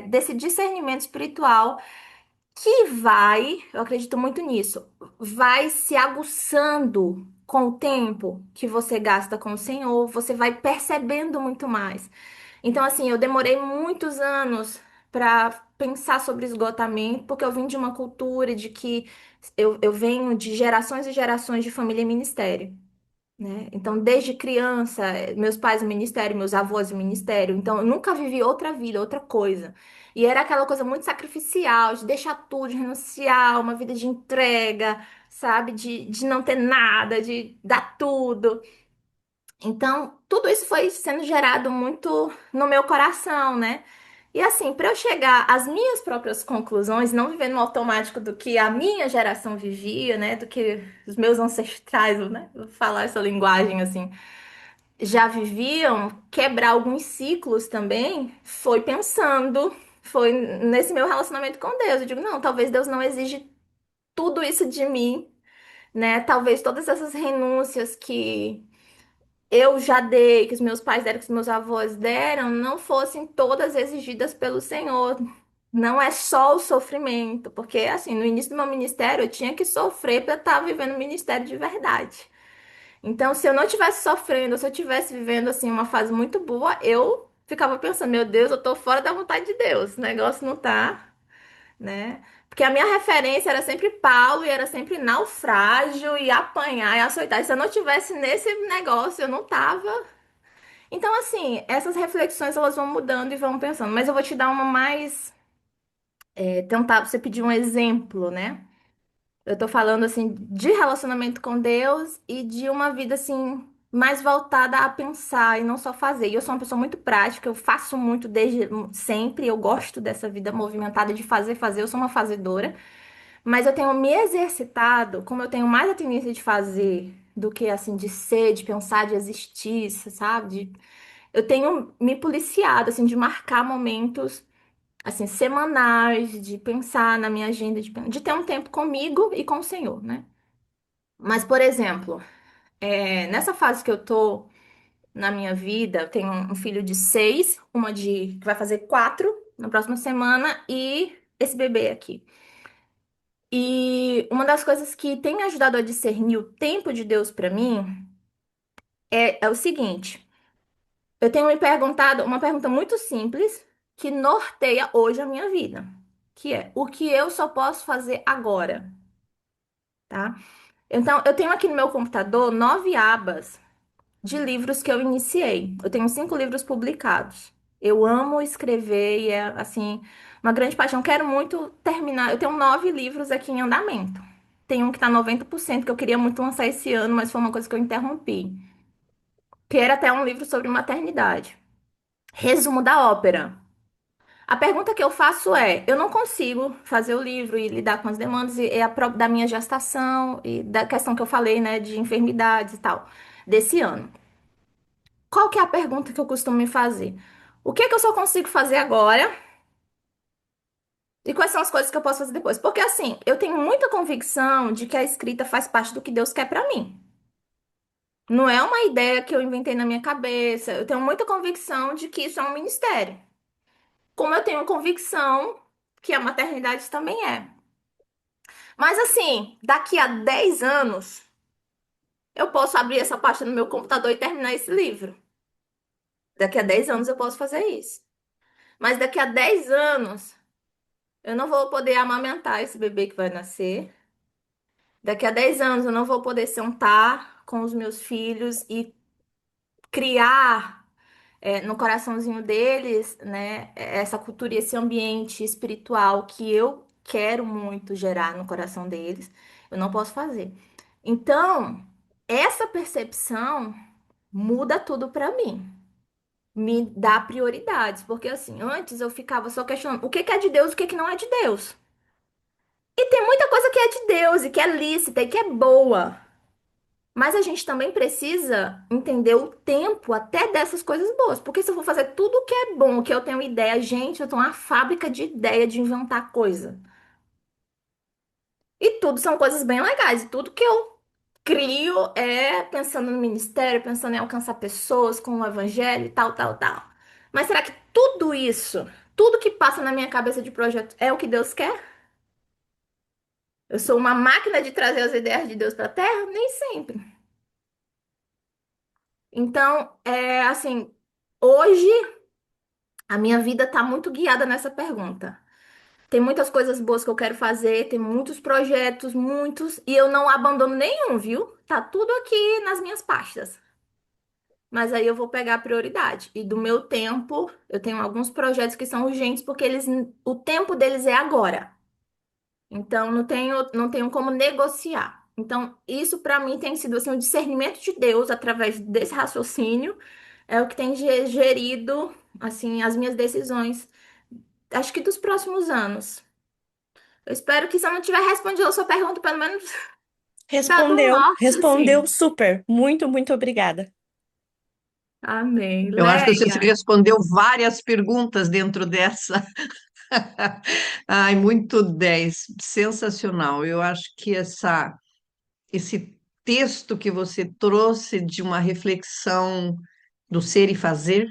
desse discernimento espiritual que vai, eu acredito muito nisso, vai se aguçando com o tempo que você gasta com o Senhor, você vai percebendo muito mais. Então, assim, eu demorei muitos anos para pensar sobre esgotamento, porque eu vim de uma cultura de que eu venho de gerações e gerações de família e ministério, né? Então, desde criança, meus pais no ministério, meus avós no ministério. Então, eu nunca vivi outra vida, outra coisa. E era aquela coisa muito sacrificial, de deixar tudo, de renunciar, uma vida de entrega, sabe? De não ter nada, de dar tudo. Então, tudo isso foi sendo gerado muito no meu coração, né? E assim, para eu chegar às minhas próprias conclusões, não vivendo no automático do que a minha geração vivia, né? Do que os meus ancestrais, né? Vou falar essa linguagem assim, já viviam, quebrar alguns ciclos também, foi pensando, foi nesse meu relacionamento com Deus. Eu digo, não, talvez Deus não exige. tudo isso de mim, né? Talvez todas essas renúncias que eu já dei, que os meus pais deram, que os meus avós deram, não fossem todas exigidas pelo Senhor. Não é só o sofrimento, porque assim, no início do meu ministério eu tinha que sofrer para estar vivendo o ministério de verdade. Então, se eu não estivesse sofrendo, se eu estivesse vivendo assim uma fase muito boa, eu ficava pensando, meu Deus, eu tô fora da vontade de Deus. O negócio não tá, né? Porque a minha referência era sempre Paulo e era sempre naufrágio e apanhar e açoitar. Se eu não tivesse nesse negócio, eu não tava. Então, assim, essas reflexões elas vão mudando e vão pensando. Mas eu vou te dar uma mais, tentar você pedir um exemplo, né? Eu tô falando assim de relacionamento com Deus e de uma vida assim mais voltada a pensar e não só fazer. E eu sou uma pessoa muito prática, eu faço muito desde sempre, eu gosto dessa vida movimentada de fazer, fazer, eu sou uma fazedora, mas eu tenho me exercitado, como eu tenho mais a tendência de fazer do que assim de ser, de pensar, de existir, sabe? Eu tenho me policiado assim de marcar momentos assim, semanais, de pensar na minha agenda, de ter um tempo comigo e com o Senhor, né? Mas, por exemplo, nessa fase que eu tô na minha vida, eu tenho um filho de 6, uma de que vai fazer 4 na próxima semana e esse bebê aqui. E uma das coisas que tem me ajudado a discernir o tempo de Deus pra mim é o seguinte: eu tenho me perguntado uma pergunta muito simples que norteia hoje a minha vida, que é o que eu só posso fazer agora? Tá? Então, eu tenho aqui no meu computador 9 abas de livros que eu iniciei. Eu tenho 5 livros publicados. Eu amo escrever e é, assim, uma grande paixão. Quero muito terminar. Eu tenho 9 livros aqui em andamento. Tem um que tá 90% que eu queria muito lançar esse ano, mas foi uma coisa que eu interrompi. Que era até um livro sobre maternidade. Resumo da ópera. A pergunta que eu faço é: eu não consigo fazer o livro e lidar com as demandas da minha gestação e da questão que eu falei, né, de enfermidades e tal, desse ano. Qual que é a pergunta que eu costumo me fazer? O que é que eu só consigo fazer agora? E quais são as coisas que eu posso fazer depois? Porque assim, eu tenho muita convicção de que a escrita faz parte do que Deus quer pra mim. Não é uma ideia que eu inventei na minha cabeça. Eu tenho muita convicção de que isso é um ministério. Como eu tenho convicção que a maternidade também é. Mas assim, daqui a 10 anos, eu posso abrir essa pasta no meu computador e terminar esse livro. Daqui a 10 anos eu posso fazer isso. Mas daqui a 10 anos, eu não vou poder amamentar esse bebê que vai nascer. Daqui a 10 anos, eu não vou poder sentar com os meus filhos e criar no coraçãozinho deles, né, essa cultura e esse ambiente espiritual que eu quero muito gerar no coração deles. Eu não posso fazer. Então, essa percepção muda tudo pra mim. Me dá prioridades, porque assim, antes eu ficava só questionando o que que é de Deus, o que que não é de Deus. E tem muita coisa que é de Deus e que é lícita e que é boa. Mas a gente também precisa entender o tempo até dessas coisas boas. Porque se eu for fazer tudo que é bom, que eu tenho ideia, gente, eu tô uma fábrica de ideia de inventar coisa. E tudo são coisas bem legais. E tudo que eu crio é pensando no ministério, pensando em alcançar pessoas com o evangelho e tal, tal, tal. Mas será que tudo isso, tudo que passa na minha cabeça de projeto é o que Deus quer? Eu sou uma máquina de trazer as ideias de Deus para a Terra? Nem sempre. Então, assim, hoje a minha vida está muito guiada nessa pergunta. Tem muitas coisas boas que eu quero fazer, tem muitos projetos, muitos, e eu não abandono nenhum, viu? Tá tudo aqui nas minhas pastas. Mas aí eu vou pegar a prioridade. E do meu tempo, eu tenho alguns projetos que são urgentes porque o tempo deles é agora. Então não tenho como negociar. Então, isso para mim tem sido assim, um discernimento de Deus através desse raciocínio, é o que tem gerido assim as minhas decisões, acho que dos próximos anos. Eu espero que se eu não tiver respondido a sua pergunta, pelo menos dado um Respondeu, norte, respondeu assim. super. Muito, muito obrigada. Amém. Eu acho que você Leia. respondeu várias perguntas dentro dessa. Ai, muito 10, sensacional. Eu acho que esse texto que você trouxe de uma reflexão do ser e fazer,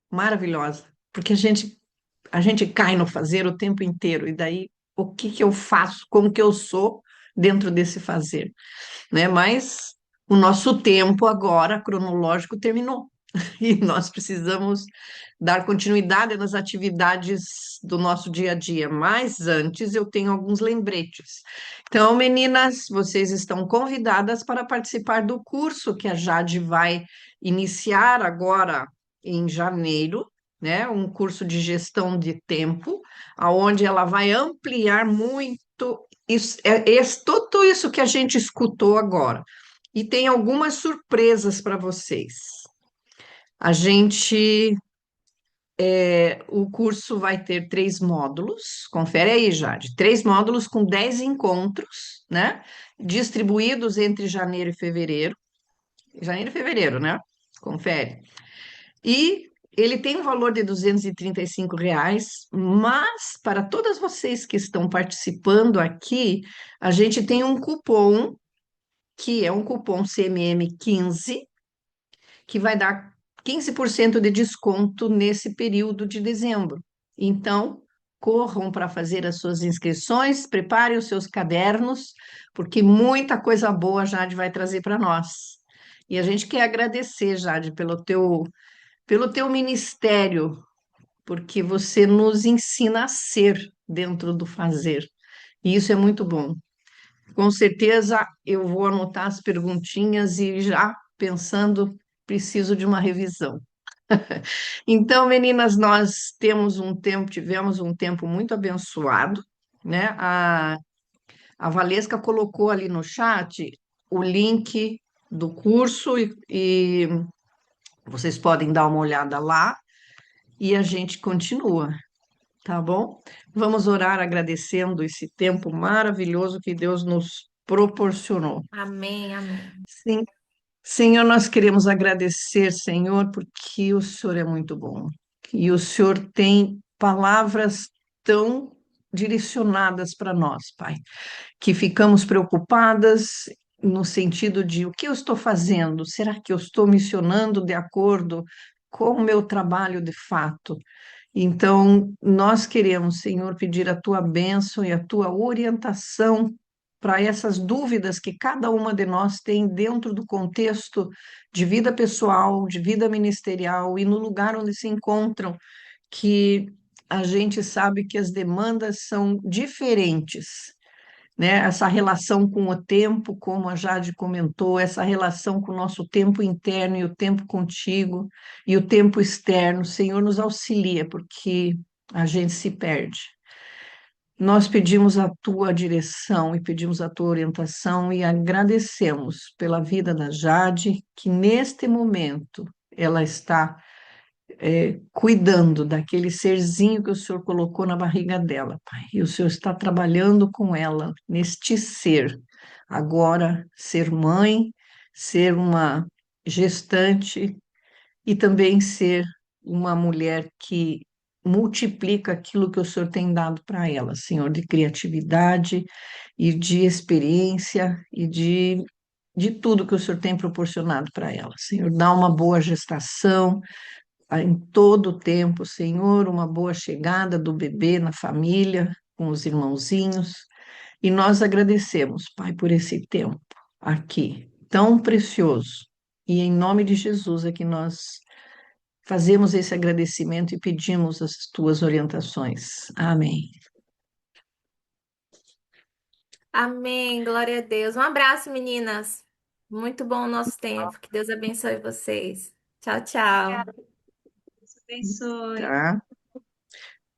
maravilhosa, porque a gente cai no fazer o tempo inteiro, e daí o que que eu faço, como que eu sou dentro desse fazer, né? Mas o nosso tempo agora cronológico terminou. E nós precisamos dar continuidade nas atividades do nosso dia a dia. Mas antes eu tenho alguns lembretes. Então, meninas, vocês estão convidadas para participar do curso que a Jade vai iniciar agora em janeiro, né? Um curso de gestão de tempo, aonde ela vai ampliar muito tudo isso que a gente escutou agora. E tem algumas surpresas para vocês. A gente, o curso vai ter 3 módulos, confere aí, Jade, 3 módulos com 10 encontros, né? Distribuídos entre janeiro e fevereiro, né? Confere. E ele tem um valor de R$ 235, mas para todas vocês que estão participando aqui, a gente tem um cupom, que é um cupom CMM15, que vai dar 15% de desconto nesse período de dezembro. Então, corram para fazer as suas inscrições, preparem os seus cadernos, porque muita coisa boa a Jade vai trazer para nós. E a gente quer agradecer, Jade, pelo teu ministério, porque você nos ensina a ser dentro do fazer. E isso é muito bom. Com certeza eu vou anotar as perguntinhas e já pensando, preciso de uma revisão. Então, meninas, nós tivemos um tempo muito abençoado, né? A Valesca colocou ali no chat o link do curso e vocês podem dar uma olhada lá e a gente continua, tá bom? Vamos orar agradecendo esse tempo maravilhoso que Deus nos proporcionou. Amém, amém. Sim. Senhor, nós queremos agradecer, Senhor, porque o Senhor é muito bom. E o Senhor tem palavras tão direcionadas para nós, Pai, que ficamos preocupadas no sentido de o que eu estou fazendo? Será que eu estou missionando de acordo com o meu trabalho de fato? Então, nós queremos, Senhor, pedir a tua bênção e a tua orientação para essas dúvidas que cada uma de nós tem dentro do contexto de vida pessoal, de vida ministerial e no lugar onde se encontram, que a gente sabe que as demandas são diferentes, né? Essa relação com o tempo, como a Jade comentou, essa relação com o nosso tempo interno e o tempo contigo e o tempo externo. Senhor, nos auxilia, porque a gente se perde. Nós pedimos a tua direção e pedimos a tua orientação e agradecemos pela vida da Jade, que neste momento ela está cuidando daquele serzinho que o Senhor colocou na barriga dela, Pai. E o Senhor está trabalhando com ela neste ser. Agora, ser mãe, ser uma gestante e também ser uma mulher que multiplica aquilo que o Senhor tem dado para ela, Senhor, de criatividade e de experiência e de tudo que o Senhor tem proporcionado para ela. Senhor, dá uma boa gestação, em todo o tempo, Senhor, uma boa chegada do bebê na família, com os irmãozinhos. E nós agradecemos, Pai, por esse tempo aqui, tão precioso. E em nome de Jesus é que nós fazemos esse agradecimento e pedimos as tuas orientações. Amém. Amém, glória a Deus. Um abraço, meninas. Muito bom o nosso tempo. Que Deus abençoe vocês. Tchau, tchau. Obrigada. Deus abençoe. Tá?